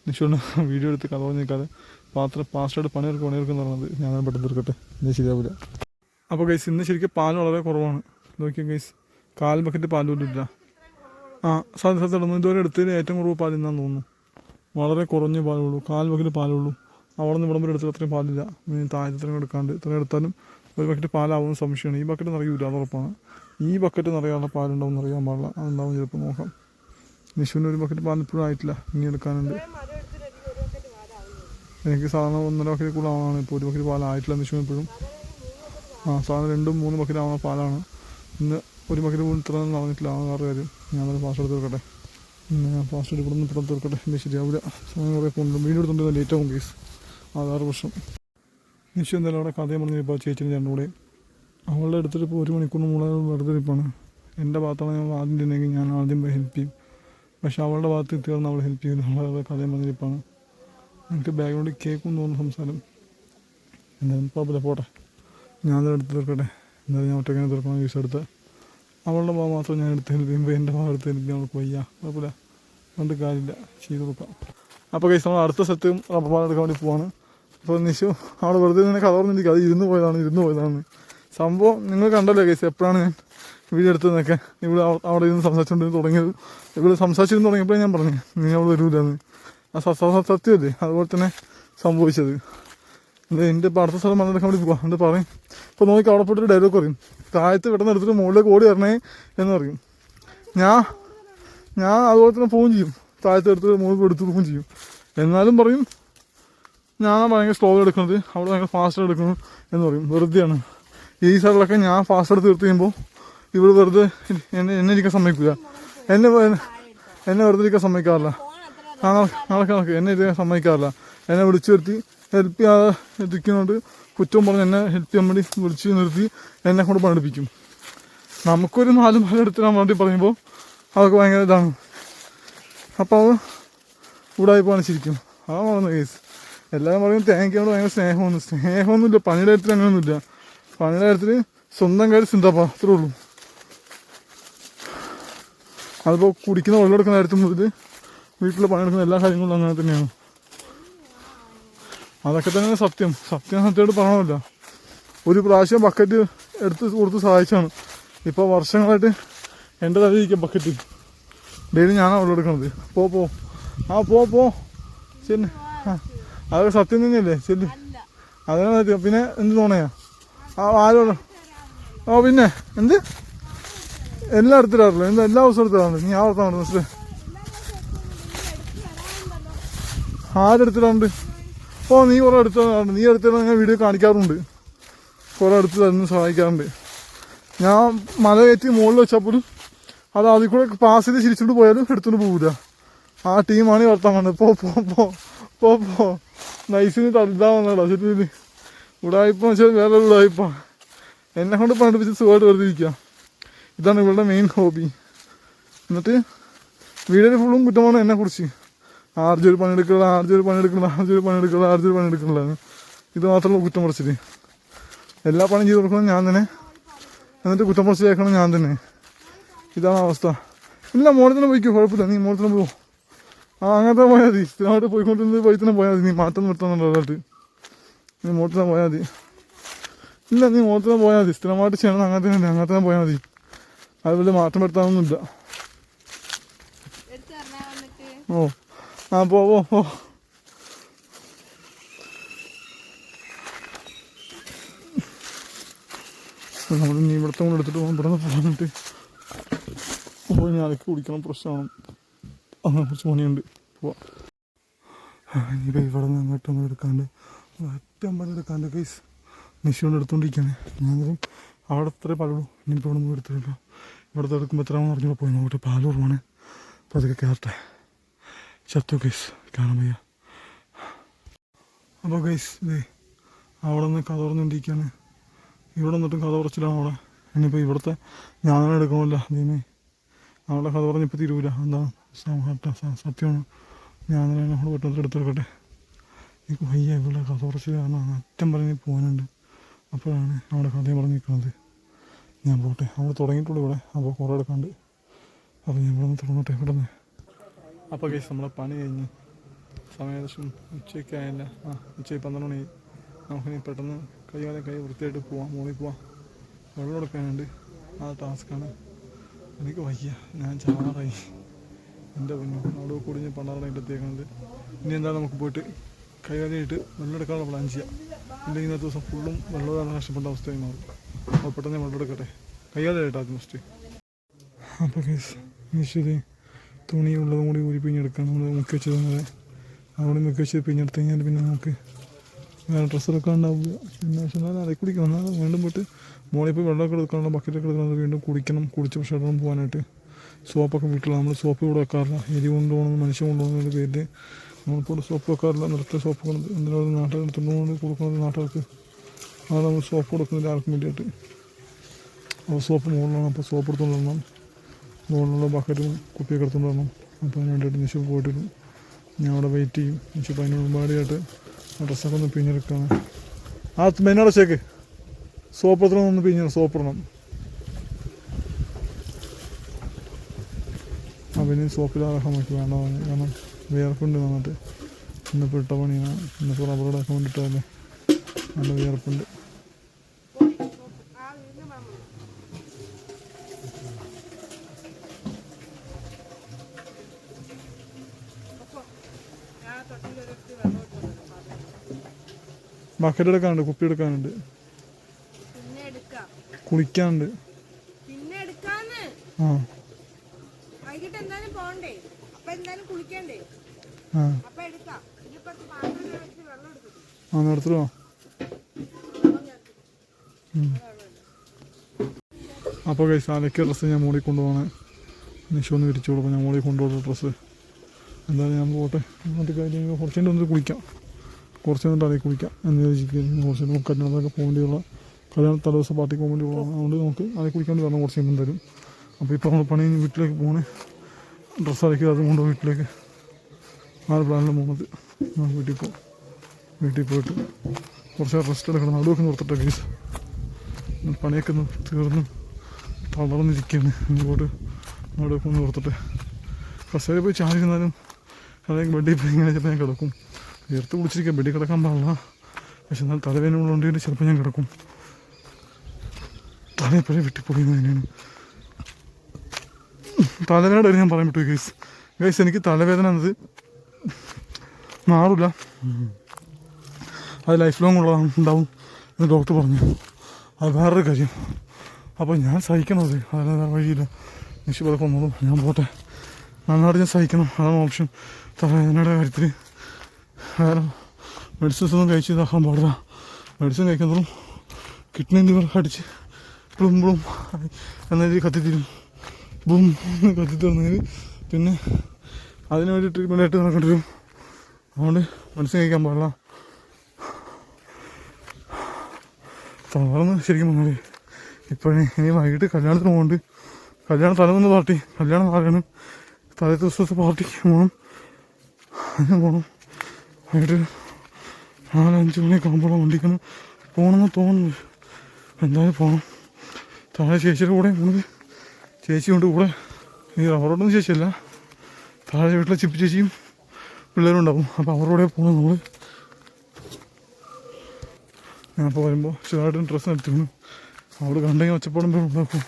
നിശ്ചയോടെ വീഡിയോ എടുത്ത് കഥ നിൽക്കാതെ ഫാസ്റ്റായിട്ട് പണിയെടുക്കുന്ന പറഞ്ഞത് ഞാൻ പെട്ടെന്ന് തീർക്കട്ടെ, ഇത് ശരിയാവില്ല. അപ്പോൾ ഗൈസ് ഇന്ന് ശരിക്കും പാൽ വളരെ കുറവാണ്. നോക്കിയാൽ ഗൈസ് 4 ബക്കറ്റ് പാൽ പോലും ഇല്ല. സത്യം ഇതുവരെ എടുത്തതിൽ ഏറ്റവും കുറവ് പാൽ ഇന്നാന്ന് തോന്നുന്നു. വളരെ കുറഞ്ഞ പാലുള്ളൂ, 4 ബക്കറ്റ് പാലുള്ളൂ. അവിടെ നിന്ന് ഇവിടം വരെ എടുത്തിട്ട് അത്രയും പാലില്ല. താഴത്തെ ഇത്രയും എടുക്കാണ്ട് ഇത്രയും എടുത്താലും ഒരു ബക്കറ്റ് പാലാവുന്ന സംശയമാണ്. ഈ ബക്കറ്റ് നിറയൂല, അത് ഉറപ്പാണ്. ഈ ബക്കറ്റ് നിറയാനുള്ള പാലുണ്ടാവും അറിയാൻ പാടില്ല, അതുണ്ടാവും ചിലപ്പോൾ നോക്കാം. നിഷുവിന് ഒരു ബക്കറ്റ് പാൽ ഇപ്പോഴും ആയിട്ടില്ല, ഇനി എടുക്കാനുണ്ട്. എനിക്ക് സാധാരണ 1.5 ബക്കറ്റ് കൂടുതൽ ആവണമാണ്. ഇപ്പോൾ 1 ബക്കറ്റ് പാലായിട്ടില്ല നിഷുവിന് ഇപ്പോഴും. സാധാരണ 2-3 ബക്കറ്റ് ആവുന്ന പാലാണ്. ഇന്ന് 1 ബക്കറ്റ് പോലും ഇത്ര നടന്നിട്ടില്ല. ആ വേറെ കാര്യം. ഞാനത് ഫാസ്റ്റ് എടുത്ത് തീർക്കട്ടെ. ഞാൻ ഫാസ്റ്റ് എടുത്ത് ഇവിടെ നിന്ന് പെട്ടെന്ന് തീർക്കട്ടെ, എൻ്റെ ശരിയാവില്ല. സമയം കുറേ പോകുന്നുണ്ട്. വീഡിയോ എടുത്തുകൊണ്ട് ലേറ്റ് ആവും കേസ്, അതാറ് പ്രശ്നം. നിശ്ചയം എന്തായാലും അവിടെ കഥയും പറഞ്ഞപ്പോൾ ചേച്ചിന് രണ്ടും കൂടെ അവളുടെ എടുത്തിട്ട് ഇപ്പോൾ 1 മണിക്കൂറിന് മുളെ വെറുതെ ഇരിപ്പാണ്. എൻ്റെ ഭാഗത്താണ് ഞാൻ ആദ്യം തിന്നെങ്കിൽ ഞാൻ ആദ്യം പോയി ഹെൽപ്പ് ചെയ്യും. പക്ഷേ അവളുടെ ഭാഗത്ത് എത്തിയാൽ അവൾ ഹെൽപ്പ് ചെയ്യുന്നു. അവളുടെ കഥയും പറഞ്ഞിരിപ്പാണ്. എനിക്ക് ബാക്ക്ഗ്രൗണ്ടിൽ കേൾക്കും തോന്നുന്നു സംസാരം. എന്തായാലും കുഴപ്പമില്ല, പോട്ടെ. ഞാൻ എടുത്ത് തീർക്കട്ടെ. എന്തായാലും ഞാൻ ഒറ്റയ്ക്കാണ് തീർക്കണം യൂസ് എടുത്ത്. അവളുടെ ഭാഗം മാത്രം ഞാൻ എടുത്ത് ഹെൽപ്പ് ചെയ്യുമ്പോൾ എൻ്റെ ഭാഗം എടുത്ത് ഹെൽപ്പ് ചെയ്യാൻ അവൾക്ക് വയ്യ. കുഴപ്പമില്ല, കൊണ്ട് കാര്യമില്ല, ചെയ്ത് കൊടുക്കാം. അപ്പോൾ കഴിച്ച് നമ്മൾ അടുത്ത സ്ഥലത്തും റബ്ബർ പാൽ എടുക്കാൻ വേണ്ടി പോവാണ്. അപ്പോൾ നിശു അവിടെ വെറുതെ ഇങ്ങനെ കഥ പറഞ്ഞിരിക്കുക. അത് ഇരുന്ന് പോയതാണ് സംഭവം. നിങ്ങൾ കണ്ടല്ലോ കേസ് എപ്പോഴാണ് ഞാൻ വീഡിയോ എടുത്തതെന്നൊക്കെ. ഇവിടെ അവിടെ ഇരുന്ന് സംസാരിച്ചുകൊണ്ട് തുടങ്ങിയത്. ഇവിടെ സംസാരിച്ചിരുന്ന് തുടങ്ങിയപ്പോഴേ ഞാൻ പറഞ്ഞു നീ അവിടെ വരൂലെന്ന്. ആ സത്യമല്ലേ, അതുപോലെ തന്നെ സംഭവിച്ചത്. എൻ്റെ ഇപ്പോൾ അടുത്ത സ്ഥലം മണ്ണെടുക്കാൻ വേണ്ടി പോകാം. എന്നിട്ട് പറയും ഇപ്പോൾ നോക്കി അവിടെ പോയിട്ടൊരു ഡയലോഗ് പറയും, താഴത്ത് പെട്ടെന്ന് എടുത്തിട്ട് മുകളിലേക്ക് ഓടി വരണേ എന്ന് പറയും. ഞാൻ അതുപോലെ തന്നെ പോവുകയും ചെയ്യും. താഴത്ത് എടുത്ത് മുകളിൽ എടുത്ത് പോവുകയും ചെയ്യും. എന്നാലും പറയും ഞാൻ ഭയങ്കര സ്ലോ എടുക്കുന്നത്, അവിടെ ഭയങ്കര ഫാസ്റ്റ് എടുക്കുന്നു എന്ന് പറയും. വെറുതെയാണ്. ഈ സൈഡിലൊക്കെ ഞാൻ ഫാസ്റ്റ് എടുത്ത് തീർത്ത് കഴിയുമ്പോൾ ഇവിടെ വെറുതെ എന്നെ ഇരിക്കാൻ സമ്മതിക്കില്ല. എന്നെ വെറുതെ ഇരിക്കാൻ സമ്മതിക്കാറില്ല. നടക്ക് എന്നെ ഇരിക്കാൻ സമ്മതിക്കാറില്ല. എന്നെ വിളിച്ചു വരുത്തി ഹെൽപ്പ് ചെയ്യാതെ എത്തിക്കുന്നതുകൊണ്ട് കുറ്റം പറഞ്ഞ് എന്നെ ഹെൽപ്പ് ചെയ്യാൻ വേണ്ടി വിളിച്ച് നിർത്തി എന്നെ കൊണ്ട് പണിയെടുപ്പിക്കും. നമുക്കൊരു 4 പാൽ എടുത്തിടാൻ വേണ്ടി പറയുമ്പോൾ അതൊക്കെ ഭയങ്കര ഇതാണ്. അപ്പോൾ അത് കൂടായിപ്പോവാണ് ശരിക്കും. അതാണ് പറയുന്നത് കേസ്. എല്ലാവരും പറയും തേങ്ങയ്ക്കോട് ഭയങ്കര സ്നേഹമൊന്നുമില്ല. പണിയുടെ കാര്യത്തിൽ അങ്ങനെയൊന്നുമില്ല. പണിയുടെ കാര്യത്തിൽ സ്വന്തം കാര്യം ചിന്താപ്പാ, അത്രേ ഉള്ളൂ. അതിപ്പോൾ കുടിക്കുന്ന വെള്ളം എടുക്കുന്ന കാര്യത്തിൽ മുതൽ വീട്ടിൽ പണിയെടുക്കുന്ന എല്ലാ കാര്യങ്ങളും അങ്ങനെ തന്നെയാണ്. അതൊക്കെ തന്നെയാണ് സത്യമായിട്ട് പറയണമല്ല. ഒരു പ്രാവശ്യം ബക്കറ്റ് എടുത്ത് കൊടുത്ത് സഹായിച്ചാണ്. ഇപ്പോൾ വർഷങ്ങളായിട്ട് എൻ്റെ തലയിരിക്കും ബക്കറ്റ്. ഡെയിലി ഞാനാണ് വെള്ളം എടുക്കണത്. പോ ശരി. അതൊക്കെ സത്യം തന്നെയല്ലേ ശരി. അതാണ്. പിന്നെ എന്ത് തോണയാ ആരോട്? പിന്നെ എന്ത് എല്ലാം എടുത്തിടാറില്ല. എല്ലാ ദിവസവും എടുത്തിടാറുണ്ട്. നീ ആവർത്താറുണ്ട് മനസ്സിലെ ആരെടുത്തിടാറുണ്ട്? നീ കുറേ എടുത്തിടാറുണ്ട്. നീ എടുത്തിടാൻ ഞാൻ വീഡിയോ കാണിക്കാറുണ്ട്. കുറേ എടുത്ത് തരുന്ന സഹായിക്കാറുണ്ട്. ഞാൻ മല കയറ്റി മുകളിൽ വെച്ചാൽ പോലും അത് അതിൽ കൂടെ പാസ് ചെയ്ത് ചിരിച്ചുകൊണ്ട് പോയാലും എടുത്തുകൊണ്ട് പോകില്ല. ആ ടീമാണ് ഈ വർത്താൻ വന്നത്. പോ നൈസിന് തല്ലാൻ വന്നടാ ശരി. ഉടായിപ്പം വെച്ചാൽ വേറെ ഉടായിപ്പ. എന്നെ കൊണ്ട് പണിപ്പിച്ച് സുഖമായിട്ട് വെറുതെ ഇരിക്കുക. ഇതാണ് ഇവളുടെ മെയിൻ ഹോബി. എന്നിട്ട് വീഡിയോയിൽ ഫുള്ളും കുറ്റമാണ് എന്നെക്കുറിച്ച്. ആർജൊരു പണിയെടുക്കുന്നില്ല. ഇത് മാത്രമല്ല കുറ്റം പറിച്ചിട്ട്. എല്ലാ പണിയും ചെയ്ത് കൊടുക്കണം ഞാൻ തന്നെ. എന്നിട്ട് കുറ്റം പറിച്ചിലേക്കണം ഞാൻ തന്നെ. ഇതാണ് അവസ്ഥ. ഇല്ല മോളിൽ തന്നെ പോയിക്കോ, കുഴപ്പമില്ല. നീ മോളിൽ തന്നെ പോകും. അങ്ങനത്തെ പോയാൽ മതി. സ്ഥിരമായിട്ട് പോയിക്കൊണ്ടിരുന്നത് പോയി തന്നെ പോയാൽ മതി. നീ മാറ്റം നിർത്തുന്നുണ്ടോ അതായിട്ട്? നീ മോളിൽ തന്നെ പോയാൽ മതി. ഇല്ല നീ മോളിൽ തന്നെ പോയാൽ മതി. സ്ഥിരമായിട്ട് ചെയ്യണം അങ്ങനെ തന്നെ പോയാൽ മതി. അത് വലിയ മാറ്റം വരുത്താനൊന്നുമില്ല. പോ നമ്മൾ നീ ഇവിടുത്തെ കൊണ്ട് എടുത്തിട്ട് പോകാൻ ഇവിടെ നിന്ന് പോകാനിട്ട് ഞാനൊക്കെ കുടിക്കണം. പ്രശ്നമാണ്. അങ്ങനെ കുറച്ച് പണിയുണ്ട്. പോവാം. ഇനിയിപ്പോൾ ഇവിടെ നിന്ന് അങ്ങോട്ടൊന്നും എടുക്കാണ്ട് എടുക്കാണ്ട് കേസ് നിശ്ചയോണ്ട് എടുത്തുകൊണ്ടിരിക്കുകയാണ്. ഞാനൊരു അവിടെ അത്രേ പാലുള്ളൂ. ഇനിയിപ്പോൾ ഇവിടെ നിന്ന് എടുത്തിട്ടില്ല. ഇവിടുത്തെ എടുക്കുമ്പോൾ എത്രയാണെന്ന് പറഞ്ഞപ്പോൾ പോയി നോക്കട്ടെ. പാല് കുറവാണ്. അപ്പോൾ അതൊക്കെ കയറട്ടെ. ചത്തു ഗൈസ്, കാണാൻ വയ്യ. അപ്പോൾ ഗൈസ് ഇതേ അവിടെ നിന്ന് കഥ തുറന്നുകൊണ്ടിരിക്കുകയാണ്. ഇവിടെ നിന്നിട്ടും കഥ കുറച്ചിലാണ് അവിടെ. ഇനിയിപ്പോൾ ഇവിടുത്തെ ഞാൻ തന്നെ എടുക്കണമല്ലോ ദീമേ. അവളുടെ കഥ പറഞ്ഞിപ്പോൾ തീരൂല. എന്താ സത്യമാണ്. ഞാൻ തന്നെ നമ്മൾ പെട്ടെന്ന് എടുത്തെടുക്കട്ടെ. എനിക്ക് വയ്യ ഇവിടെ കഥ കുറച്ച് കാരണം അറ്റം പറഞ്ഞ് പോകാനുണ്ട്. അപ്പോഴാണ് അവിടെ കഥയും പറഞ്ഞ് നിൽക്കുന്നത്. ഞാൻ പോട്ടെ, അവൾ തുടങ്ങിയിട്ടുള്ളൂ ഇവിടെ. അപ്പോൾ കുറേ എടുക്കാണ്ട്. അപ്പോൾ ഞാൻ ഇവിടെ നിന്ന് തുടങ്ങട്ടെ പെട്ടെന്ന്. അപ്പോൾ കേസ് നമ്മളെ പണി കഴിഞ്ഞ് സമയം ഏകദേശം ഉച്ചയ്ക്ക് ആയല്ല. ഉച്ചയ്ക്ക് 12 മണി. നമുക്കിനി പെട്ടെന്ന് കൈ വൃത്തിയായിട്ട് പോവാം, മോളിൽ പോവാം. വെള്ളം എടുക്കാനുണ്ട്. ആ ടാസ്ക്കാണ്. എനിക്ക് വയ്യ, ഞാൻ ചാറായി. എൻ്റെ പൊന്നു അവിടെ കൂടി ഞാൻ 12 എത്തിയേക്കുന്നത്. ഇനി എന്തായാലും നമുക്ക് പോയിട്ട് കൈകാലിയായിട്ട് വെള്ളം എടുക്കാനുള്ള പ്ലാൻ ചെയ്യാം. ഇല്ലെങ്കിൽ ഇന്നത്തെ ദിവസം ഫുള്ളും വെള്ളം കഷ്ടപ്പെട്ട അവസ്ഥയായി മാറും. അപ്പോൾ പെട്ടെന്ന് വെള്ളം എടുക്കട്ടെ, കൈകാലിയായിട്ട് ആദ്യം ഫസ്റ്റ്. അപ്പോൾ കേസ് നിശ്ചിത തുണി ഉള്ളതും കൂടി ഊരി പിഞ്ഞെടുക്കാം. നമ്മൾ മുക്കി വെച്ചത് വരെ അവിടെ മുക്കി വെച്ച് പിഞ്ഞെടുത്ത് കഴിഞ്ഞാൽ പിന്നെ നമുക്ക് വേറെ ഡ്രസ്സൊക്കെ ഉണ്ടാവില്ല. പിന്നെ പക്ഷേ എന്നാൽ അതിൽ കുടിക്കണം. എന്നാൽ വീണ്ടും പോയിട്ട് മോളിൽ പോയി വെള്ളമൊക്കെ എടുക്കാനുള്ള ബക്കറ്റൊക്കെ എടുക്കുന്നത് വീണ്ടും കുടിക്കണം. കുടിച്ച് പക്ഷേ ഇടണം പോകാനായിട്ട്. സോപ്പൊക്കെ വീട്ടിൽ നമ്മൾ സോപ്പ് ഇവിടെ വെക്കാറില്ല. എരി കൊണ്ടുപോകണം, മനുഷ്യൻ കൊണ്ടുപോകുന്നതിൻ്റെ പേരിൽ നമ്മളിപ്പോൾ സോപ്പ് വെക്കാറില്ല. നിർത്തിയ സോപ്പ് കൊണ്ട് എന്തെങ്കിലും നാട്ടിൽ എടുത്തുകൊണ്ട് കൊടുക്കുന്നത് നാട്ടുകാർക്ക്. അത് നമ്മൾ സോപ്പ് കൊടുക്കുന്നില്ല ആർക്കും വേണ്ടിയിട്ട്. അപ്പോൾ സോപ്പ് മുകളിലാണ്. അപ്പോൾ സോപ്പ് എടുത്തുകൊണ്ട് വരണം. മുകളിലുള്ള ബക്കറ്റും കുപ്പിയൊക്കെ എടുത്തുകൊണ്ട് വരണം. അപ്പോൾ അതിന് വേണ്ടിയിട്ട് നിശു പോയിട്ടിടും. ഞാൻ അവിടെ വെയിറ്റ് ചെയ്യും. നിശു അപ്പോൾ അതിന് മുമ്പാടിയായിട്ട് ഡ്രസ്സൊക്കെ ഒന്ന് പിഞ്ഞെടുക്കുകയാണ്. ആ മെയിനോടെ ചേക്ക് സോപ്പ് എടുത്തോണ്ട് ഒന്ന് പിഞ്ഞ സോപ്പിടണം. പിന്നെ സോപ്പിലാകാൻ നമുക്ക് വേണ്ട. കാരണം വിയർപ്പുണ്ട് നന്നിട്ട്. ഇന്നിപ്പോൾ ഇട്ട പണിയാണ്. ഇന്നിപ്പോൾ റബ്ബറോടൊക്കെ വേണ്ടിയിട്ടല്ലേ നല്ല വിയർപ്പുണ്ട്. ബക്കറ്റ് എടുക്കാനുണ്ട്, കുപ്പി എടുക്കാനുണ്ട്, കുളിക്കാനുണ്ട്. ആ എടുത്തിട്ടോ. അപ്പോൾ കഴിച്ച് അലക്കിയ ഡ്രസ്സ് ഞാൻ മോളിൽ കൊണ്ടുപോകണേ. നിശ ഒന്ന് വിരിച്ചു കൊടുക്കും. ഞാൻ മോളിൽ കൊണ്ടുപോകുന്ന ഡ്രസ്സ് എന്തായാലും ഞാൻ പോട്ടെ. എന്നിട്ട് കാര്യം കുറച്ചുകൂടെ വന്നിട്ട് കുളിക്കാം. കുറച്ച് വന്നിട്ട് അതിൽ കുളിക്കാം എന്ന് വിചാരിക്കുന്നു. കുറച്ച് നമുക്ക് കല്യാണത്തിനൊക്കെ പോകാൻ വേണ്ടിയുള്ള കല്യാണം തലേദിവസം പാർട്ടിക്ക് പോകാൻ വേണ്ടിയുള്ളതാണ്. അതുകൊണ്ട് നമുക്ക് അതിൽ കുളിക്കാൻ വേണ്ടി വരണം. കുറച്ച് കഴിയുമ്പോൾ തരും. അപ്പോൾ ഇപ്പോൾ നമ്മൾ പണി കഴിഞ്ഞ് വീട്ടിലേക്ക് പോകണേ. ഡ്രസ്സ് അലക്കി അത് കൊണ്ടുപോയി വീട്ടിലേക്ക്. ആ പ്ലാനിലാണ് പോകുന്നത്. വീട്ടിൽ പോയിട്ട് കുറച്ച് റെസ്റ്റ് എടുക്കണം. നടുവൊക്കെ നിർത്തിട്ട കേസ് പണിയൊക്കെ തീർന്ന് തളർന്നിരിക്കുകയാണ്. ഇങ്ങോട്ട് നടുവൊക്കെ ഒന്ന് നിർത്തിട്ടെ. കസേര പോയി ചാടിയിരുന്നാലും അല്ലെങ്കിൽ ബെഡിൽ പോയി ഇങ്ങനെ ചിലപ്പോൾ ഞാൻ കിടക്കും. ചേർത്ത് കുടിച്ചിരിക്കാം. ബെഡിൽ കിടക്കാൻ പാടില്ല. പക്ഷെ എന്നാൽ തലവേദന ഉള്ളതുകൊണ്ട് ചിലപ്പോൾ ഞാൻ കിടക്കും. തലയെപ്പോഴേ വെട്ടിപ്പൊളിയുന്നതിനാണ് തലവേദനയുടെ കാര്യം ഞാൻ പറയാൻ പറ്റൂ ഗൈസ്. എനിക്ക് തലവേദന എന്നത് മാറില്ല. അത് ലൈഫ് ലോങ് ഉണ്ടാവും എന്ന് ഡോക്ടർ പറഞ്ഞു. അത് വേറൊരു കാര്യം. അപ്പോൾ ഞാൻ സഹിക്കണത് അതിന് വേറെ വഴിയില്ല. നിശ്ചിതൊക്കെ വന്നോളും. ഞാൻ പോട്ടെ. നന്നായിട്ട് ഞാൻ സഹിക്കണം. അതാണ് ഓപ്ഷൻ. തലവേദനയുടെ കാര്യത്തിൽ വേറെ മെഡിസിൻസ് ഒന്നും കഴിച്ച് ഇതാക്കാൻ പാടില്ല. മെഡിസിൻ കഴിക്കുന്നതും കിഡ്നി ലിവർ അടിച്ച് പ്ലും എന്ന രീതിയിൽ കത്തിത്തീരും. ബും കത്തിത്തീർന്നതിൽ പിന്നെ അതിന് വേണ്ടി ട്രീറ്റ്മെൻറ്റായിട്ട് നടക്കേണ്ടി വരും. അതുകൊണ്ട് മെഡിസിൻ കഴിക്കാൻ പാടില്ല. തളർന്ന് ശരിക്കും പറഞ്ഞാൽ ഇപ്പോഴേ ഇനി വൈകിട്ട് കല്യാണത്തിന് പോകുന്നുണ്ട്. കല്യാണം തലേന്ന് പാർട്ടി. കല്യാണം നാളെയാണ്. തലേ ദിവസത്തെ പാർട്ടിക്ക് പോകണം. അതിന് പോകണം. വൈകിട്ട് 4-5 മണിയൊക്കെ ആകുമ്പോഴാണ് വണ്ടിക്കാണ് പോകണമെന്ന് തോന്നുന്നത്. എന്തായാലും പോകണം. താഴെ ചേച്ചിയുടെ കൂടെ പോകുന്നത്. ചേച്ചി കൊണ്ട് കൂടെ ഈ റബ്ബറോടൊന്നും ചേച്ചിയല്ല. താഴെ വീട്ടിലെ ചിപ്പി ചേച്ചിയും പിള്ളേരും ഉണ്ടാവും. അപ്പോൾ അവരുടെ പോകണം നമ്മൾ. ഞാൻ അപ്പോൾ വരുമ്പോൾ ചെറുതായിട്ടും ഡ്രസ്സ് എടുത്തിരുന്നു. അവിടെ കണ്ടെങ്കിൽ ഒച്ചപ്പാടും ഉണ്ടാക്കും.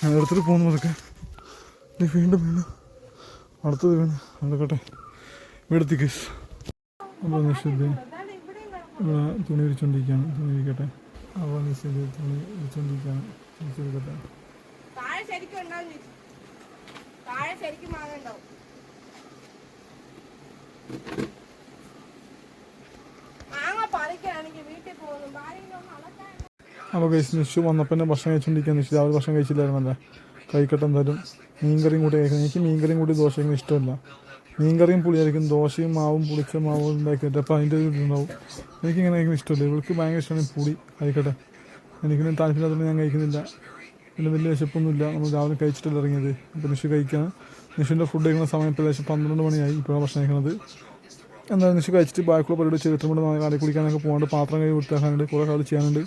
ഞാൻ എടുത്തിട്ട് പോകുന്നു. അതൊക്കെ വീണ്ടും അടുത്തത് വീണ് എടുക്കട്ടെ. വീടെത്തി കേസ്. അപ്പോൾ നിശ്ചിത തുണി വിരിച്ചുകൊണ്ടിരിക്കുകയാണ്. തുണി വിരിക്കട്ടെ. അപ്പോൾ നിശ്ചിത തുണി വിരിച്ചുകൊണ്ടിരിക്കുകയാണ്. വിരിച്ചെടുക്കട്ടെ. അപ്പോൾ കഴിച്ച് നിശ്ചു വന്നപ്പോൾ തന്നെ ഭക്ഷണം കഴിച്ചുകൊണ്ടിരിക്കുക. നിശ്ചിത അവർ ഭക്ഷണം കഴിച്ചില്ലായിരുന്നല്ലേ. കഴിക്കട്ടെ. എന്തായാലും മീൻകറിയും കൂടി കഴിക്കണം. എനിക്ക് മീൻകറിയും കൂടി ദോശയും ഇഷ്ടമല്ല. മീൻകറിയും പുളിയായിരിക്കും. ദോശയും മാവും പുളിച്ച മാവും ഉണ്ടാക്കിയിട്ട് അപ്പോൾ അതിൻ്റെ ഒരു ഇതുണ്ടാവും. എനിക്കിങ്ങനെ കഴിക്കാൻ ഇഷ്ടമല്ല. ഇവൾക്ക് ഭയങ്കര ഇഷ്ടമാണ് പുളി. കഴിക്കട്ടെ. എനിക്കിനും താല്പര്യമില്ലാത്തതുകൊണ്ട് ഞാൻ കഴിക്കുന്നില്ല. പിന്നെ വലിയ വിശപ്പൊന്നുമില്ല. നമ്മൾ രാവിലെ കഴിച്ചിട്ടല്ല ഇറങ്ങിയത്. അപ്പോൾ നിഷു കഴിക്കാൻ നിഷുവിൻ്റെ ഫുഡ് കഴിക്കുന്ന സമയം ഇപ്പോൾ ഏകദേശം 12 മണിയായി. ഇപ്പോഴാണ് ഭക്ഷണം കഴിക്കുന്നത്. എന്തായാലും നിഷു കഴിച്ചിട്ട് ബാക്കിയുള്ള പരിപാടി ചെയ്തിട്ടുണ്ട്. കാലി കുളിക്കാനൊക്കെ പോകാണ്ട്, പാത്രം കഴുകി വൃത്തിയാക്കാനുണ്ട്, കുറേ കാലം ചെയ്യാനുണ്ട്.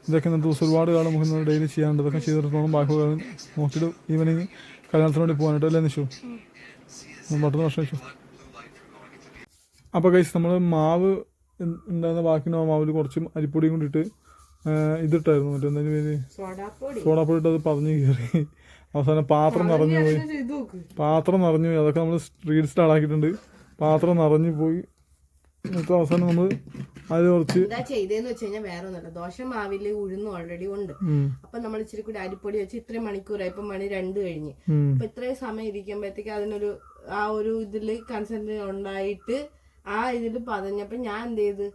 ഇതൊക്കെ ഇന്നത്തെ ദിവസം ഒരുപാട് കാലം നമുക്ക് ഡെയിലി ചെയ്യാനുണ്ട്. ഇതൊക്കെ ചെയ്തിടത്തോളം ബാക്കിയുള്ള കാലം നോക്കിയിട്ട് ഈവനിങ് കല്യാണത്തിന് വേണ്ടി പോകാനായിട്ട് അല്ലേ നിഷു? പെട്ടെന്ന് ഭക്ഷണം കഴിച്ചു. അപ്പോൾ കഴിച്ച് നമ്മൾ മാവ് ഉണ്ടായിരുന്ന ബാക്കി മാവിൽ കുറച്ച് അരിപ്പൊടിയും കൊണ്ടിട്ട് ഇതിട്ടായിരുന്നു, മറ്റേ എന്തെങ്കിലും പേര് സോഡാപ്പൊടി ഇട്ട് അത് പതഞ്ഞ് കയറി. അവസാനം പാത്രം നിറഞ്ഞു പോയി. അതൊക്കെ നമ്മൾ റീൽസിലാക്കിയിട്ടുണ്ട്. പാത്രം നിറഞ്ഞു പോയി. എന്നിട്ട് അവസാനം നമ്മൾ അത് കുറച്ച് എന്താ ചെയ്തതെന്ന് വെച്ച് കഴിഞ്ഞാൽ വേറെ ഒന്നുമില്ല. ദോശ മാവില് ഉഴുന്ന് ഓൾറെഡി ഉണ്ട്. അപ്പൊ നമ്മൾ ഇച്ചിരി കൂടി അരിപ്പൊടി വെച്ച് ഇത്രയും മണിക്കൂറായി. ഇപ്പൊ മണി 2 കഴിഞ്ഞ്. അപ്പൊ ഇത്രയും സമയം ഇരിക്കുമ്പോഴത്തേക്ക് അതിനൊരു ആ ഒരു ഇതില് കൺസെൻട്രേഷൻ ഉണ്ടായിട്ട് ആ ഇതില് പതഞ്ഞപ്പോ ഞാൻ എന്ത് ചെയ്ത്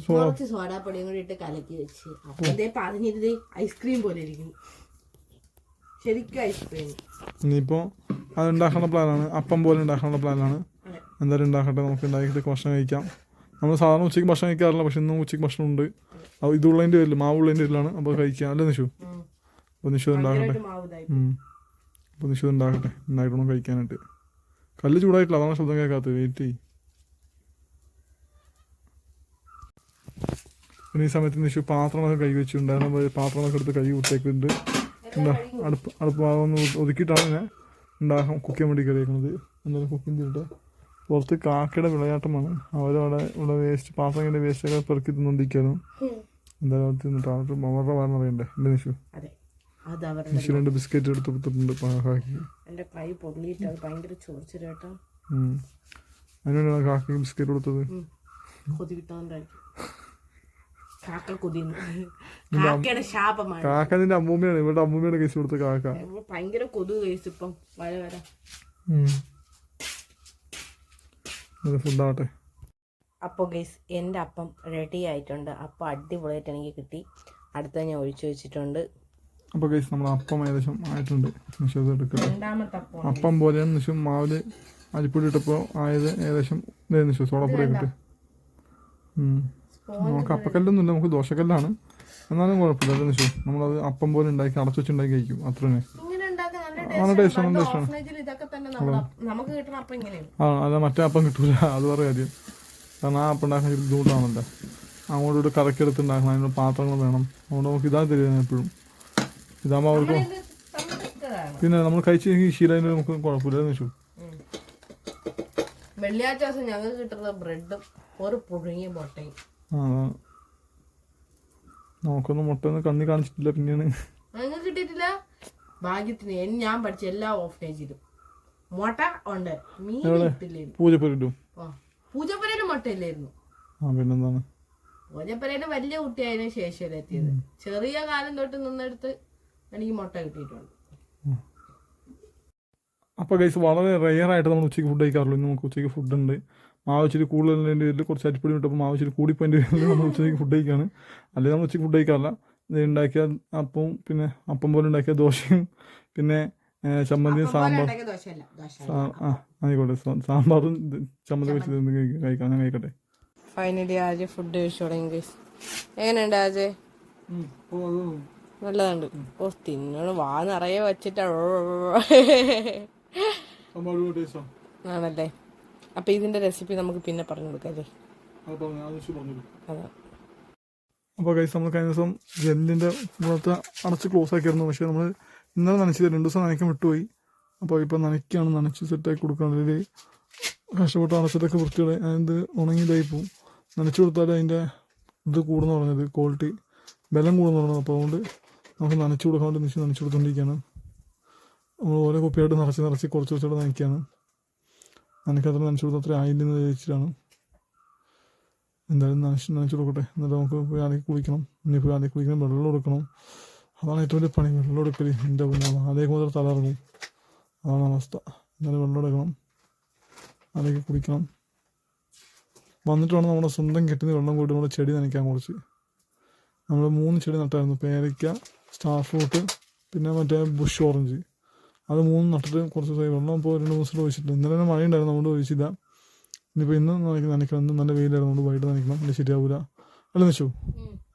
കുറച്ച് സോഡാപ്പൊടിയും കൂടി ഇട്ട് കലക്കി വെച്ച്. അപ്പൊ ഇതേ പതഞ്ഞിട്ട് ഐസ്ക്രീം പോലെ ഇരിക്കുന്നു. ശരിക്കും ഐസ്ക്രീം. ഇനിയിപ്പോ അത് ഉണ്ടാക്കാനുള്ള പ്ലാനാണ്. അപ്പം പോലെ ഉണ്ടാക്കാനുള്ള പ്ലാനാണ്. എന്തായാലും ഉണ്ടാക്കട്ടെ. നമുക്ക് ഉണ്ടാക്കിയിട്ട് ഭക്ഷണം കഴിക്കാം. നമ്മൾ സാധാരണ ഉച്ചയ്ക്ക് ഭക്ഷണം കഴിക്കാറില്ല. പക്ഷെ ഇന്നും ഉച്ചയ്ക്ക് ഭക്ഷണം ഉണ്ട്. ഇതുള്ളതിൻ്റെ പേരിൽ, മാവുള്ളതിൻ്റെ പേരിലാണ്. അപ്പോൾ കഴിക്കാം അല്ലേ നിഷു? അപ്പോൾ നിഷു ഉണ്ടാക്കട്ടെ. അപ്പോൾ നിഷു ഉണ്ടാക്കട്ടെ. ഉണ്ടാക്കിയിട്ട് കഴിക്കാനായിട്ട്. കല്ല് ചൂടായിട്ടില്ല, അതാണ് ശബ്ദം കേൾക്കാത്തത്. വെയിറ്റ് ചെയ്യും. പിന്നെ ഈ സമയത്ത് നിഷു പാത്രമൊക്കെ കൈ വെച്ചിട്ടുണ്ടായിരുന്നു. പാത്രമൊക്കെ എടുത്ത് കൈ കുത്തേക്കുന്നുണ്ട്. അടുപ്പ് ഒന്ന് ഒതുക്കിയിട്ടാണ് ഞാൻ കുക്ക് ചെയ്യാൻ വേണ്ടി കയറിയിരിക്കുന്നത്. എന്തായാലും കുക്കിംഗ് ചെയ്തിട്ട് പുറത്ത് കാക്കയുടെ വിളയാട്ടമാണ്. ഇവിടെ വേസ്റ്റ്, പാത്രങ്ങളുടെ വേസ്റ്റൊക്കെ പെറുക്കി തിന്നോണ്ടിരിക്കാനും. എന്തായാലും അവിടെ തിന്നിട്ട് അവരുടെ വേറെ അറിയണ്ടേ എൻ്റെ നിഷു? നിഷു 2 ബിസ്ക്കറ്റ് എടുത്ത് കൊടുത്തിട്ടുണ്ട് കാക്കി. അതിനാണ് കാക്കയ്ക്ക് ബിസ്ക്കറ്റ് കൊടുത്തത്. കാക്ക നിന്റെ അമ്മൂമ്മയാണ്. ഇവിടെ അമ്മൂമ്മയാണ് കഴിച്ചു കൊടുത്തത്. കാക്ക ഭയങ്കര കൊതുക് കഴിച്ചു. ഇപ്പം വര ഫുഡാവട്ടെ. അപ്പോൾ ഗൈസ് എൻ്റെ അപ്പം റെഡി ആയിട്ടുണ്ട്. അപ്പം അടിപൊളിയായിട്ട് എനിക്ക് കിട്ടി. അടുത്ത ഞാൻ ഒഴിച്ചു വെച്ചിട്ടുണ്ട്. അപ്പോൾ ഗൈസ് നമ്മൾ അപ്പം ഏകദേശം ആയിട്ടുണ്ട്. നിഷു എടുക്കട്ടെ. രണ്ടാമത്തെ അപ്പം പോലെയാണ് നിഷു മാവില് അരിപ്പൊടി ഇട്ടപ്പോൾ ആയത്. ഏകദേശം നിഷു സോഡപ്പൊടി ഇട്ട്. നമുക്ക് അപ്പക്കല്ലൊന്നുമില്ല, നമുക്ക് ദോശക്കല്ലാണ്. എന്നാലും കുഴപ്പമില്ല നിഷു. നമ്മളത് അപ്പം പോലെ ഉണ്ടാക്കി അടച്ചു വെച്ചുണ്ടാക്കി കഴിക്കും. അത്ര തന്നെ. അല്ല മറ്റേ അപ്പം കിട്ടൂല, അത് പറയാം കാര്യം. കാരണം ആ അപ്പം ഉണ്ടാക്കാൻ ബുദ്ധിമുട്ടാണല്ലോ. അങ്ങോട്ട് ഇവിടെ കറക്കിയെടുത്ത് ഉണ്ടാക്കണം. അതിനുള്ള പാത്രങ്ങൾ വേണം. അതുകൊണ്ട് നമുക്ക് ഇതാ തരുന്നത് എപ്പോഴും. ഇതാകുമ്പോൾ അവർക്ക് പിന്നെ നമ്മൾ കഴിച്ച് ശീലം നമുക്ക് കുഴപ്പമില്ല നിഷു. വെള്ളിയാഴ്ച ദിവസം ഞങ്ങൾക്ക് കിട്ടുന്ന ബ്രെഡും ഒരു പുഴുങ്ങിയ മുട്ടയും. നമുക്കൊന്നും മുട്ടയൊന്നും കണ്ണി കാണിച്ചിട്ടില്ല. പിന്നെയാണ് ഞങ്ങൾക്ക് കിട്ടിയിട്ടില്ല. ഭാഗ്യത്തിന് ഞാൻ പഠിച്ച എല്ലാ ഓഫ്നേജിലും മുട്ട ഉണ്ട്. മീൻ പൂജപ്പുരയിലും മുട്ട ഇല്ലായിരുന്നു. പിന്നെന്താണ് പൂജപ്പുരയില് വലിയ കുട്ടിയായതിനു ശേഷം എത്തിയത്. ചെറിയ കാലം തൊട്ട് നിന്നെടുത്ത് എനിക്ക് മുട്ട കിട്ടിയിട്ടുണ്ട്. അപ്പോൾ ഗൈസ് വളരെ റെയറായിട്ട് നമ്മൾ ഉച്ചയ്ക്ക് ഫുഡ് കഴിക്കാറുള്ളൂ. ഇന്ന് നമുക്ക് ഉച്ചയ്ക്ക് ഫുഡ് ഉണ്ട്. മാവ് ഇച്ചിരി കൂടുതലിൻ്റെ പേരിൽ കുറച്ച് അരിപ്പൊടി ഇട്ടപ്പോൾ മാവ് ഇച്ചിരി കൂടിപ്പോയിൻ്റെ പേരിൽ നമ്മൾ ഉച്ചയ്ക്ക് ഫുഡ് കഴിക്കുകയാണ്. അല്ലെങ്കിൽ നമ്മൾ ഉച്ചയ്ക്ക് ഫുഡ് കഴിക്കാറില്ല. ഇത് ഉണ്ടാക്കിയ അപ്പവും പിന്നെ അപ്പം പോലെ ഉണ്ടാക്കിയ ദോശയും പിന്നെ ചമ്മന്തിയും സാമ്പാർ ആയിക്കോട്ടെ. സാമ്പാറും ചമ്മന്തി വെച്ച് കഴിക്കാം. അങ്ങനെ കഴിക്കട്ടെ. ഫൈനലി ആജ് ഫുഡ് കഴിച്ചു തുടങ്ങി. എങ്ങനെയുണ്ട് ആജ്? നല്ലതുണ്ട്. ഓ തിന്നോട് വാ നിറയെ വച്ചിട്ടാ ആണല്ലേ. അപ്പൊ ഇതിന്റെ റെസിപ്പി നമുക്ക് പിന്നെ പറഞ്ഞു കൊടുക്കല്ലേ? അതാ. അപ്പോൾ കൈസ് നമ്മൾ കഴിഞ്ഞ ദിവസം ജെല്ലിൻ്റെ മുഖത്ത് അടച്ച് ക്ലോസ് ആക്കിയിരുന്നു. പക്ഷേ നമ്മൾ ഇന്നലെ നനച്ചത് 2 ദിവസം നനയ്ക്കാൻ വിട്ടുപോയി. അപ്പോൾ ഇപ്പോൾ നനച്ച് സെറ്റാക്കി കൊടുക്കുകയാണെങ്കിൽ കഷ്ടപ്പെട്ട് അടച്ചിട്ടൊക്കെ വൃത്തിയുടെ അതിൻ്റെ ഉണങ്ങിയതായി പോവും. നനച്ചു കൊടുത്താൽ അതിൻ്റെ ഇത് കൂടുന്ന പറഞ്ഞത് ക്വാളിറ്റി ബലം കൂടുന്ന പറഞ്ഞത്. അപ്പോൾ അതുകൊണ്ട് നമുക്ക് നനച്ചു കൊടുക്കാൻ വേണ്ടി നനച്ചു കൊടുത്തുകൊണ്ടിരിക്കുകയാണ്. നമ്മൾ ഓരോ കുപ്പിയായിട്ട് നിറച്ച് കുറച്ച് വെച്ചോടെ നനയ്ക്കുകയാണ്. നനയ്ക്കത്ര നനച്ചു കൊടുത്ത അത്ര ആയില്ലെന്ന് വിചാരിച്ചിട്ടാണ്. എന്തായാലും നനച്ചു കൊടുക്കട്ടെ. എന്നിട്ട് നമുക്ക് പോയി ആദ്യം കുളിക്കണം. ഇനിയിപ്പോൾ ആദ്യം കുളിക്കണം, വെള്ളം എടുക്കണം. അതാണ് ഏറ്റവും വലിയ പണി. വെള്ളം എടുക്കൽ എൻ്റെ കുഞ്ഞാണ്. ആദ്യം മുതൽ തല ഇറങ്ങും. അതാണ് അവസ്ഥ. എന്നാലും വെള്ളം എടുക്കണം, ആദ്യം കുളിക്കണം. വന്നിട്ട് വേണം നമ്മുടെ സ്വന്തം കെട്ടിന് വെള്ളം കൂട്ടി നമ്മുടെ ചെടി നനയ്ക്കാൻ. കുറച്ച് നമ്മൾ 3 ചെടി നട്ടായിരുന്നു. പേരയ്ക്ക, സ്റ്റാർ ഫ്രൂട്ട്, പിന്നെ മറ്റേ ബുഷ് ഓറഞ്ച്. അത് 3 നട്ടിട്ട് കുറച്ച് ദിവസമായി. വെള്ളം ഇപ്പോൾ 2 ദിവസം ഒഴിച്ചിട്ടില്ല. ഇന്നലെ തന്നെ മഴ ഉണ്ടായിരുന്നു, അതുകൊണ്ട് ഒഴിച്ചില്ല. ഇനിയിപ്പോൾ ഇന്ന് നനയ്ക്കണം. ഇന്ന് നല്ല വെയിലായിരുന്നു, അതുകൊണ്ട് വൈകിട്ട് നനയ്ക്കണം. അല്ലെങ്കിൽ ശരിയാവില്ല. അല്ല നിഷു?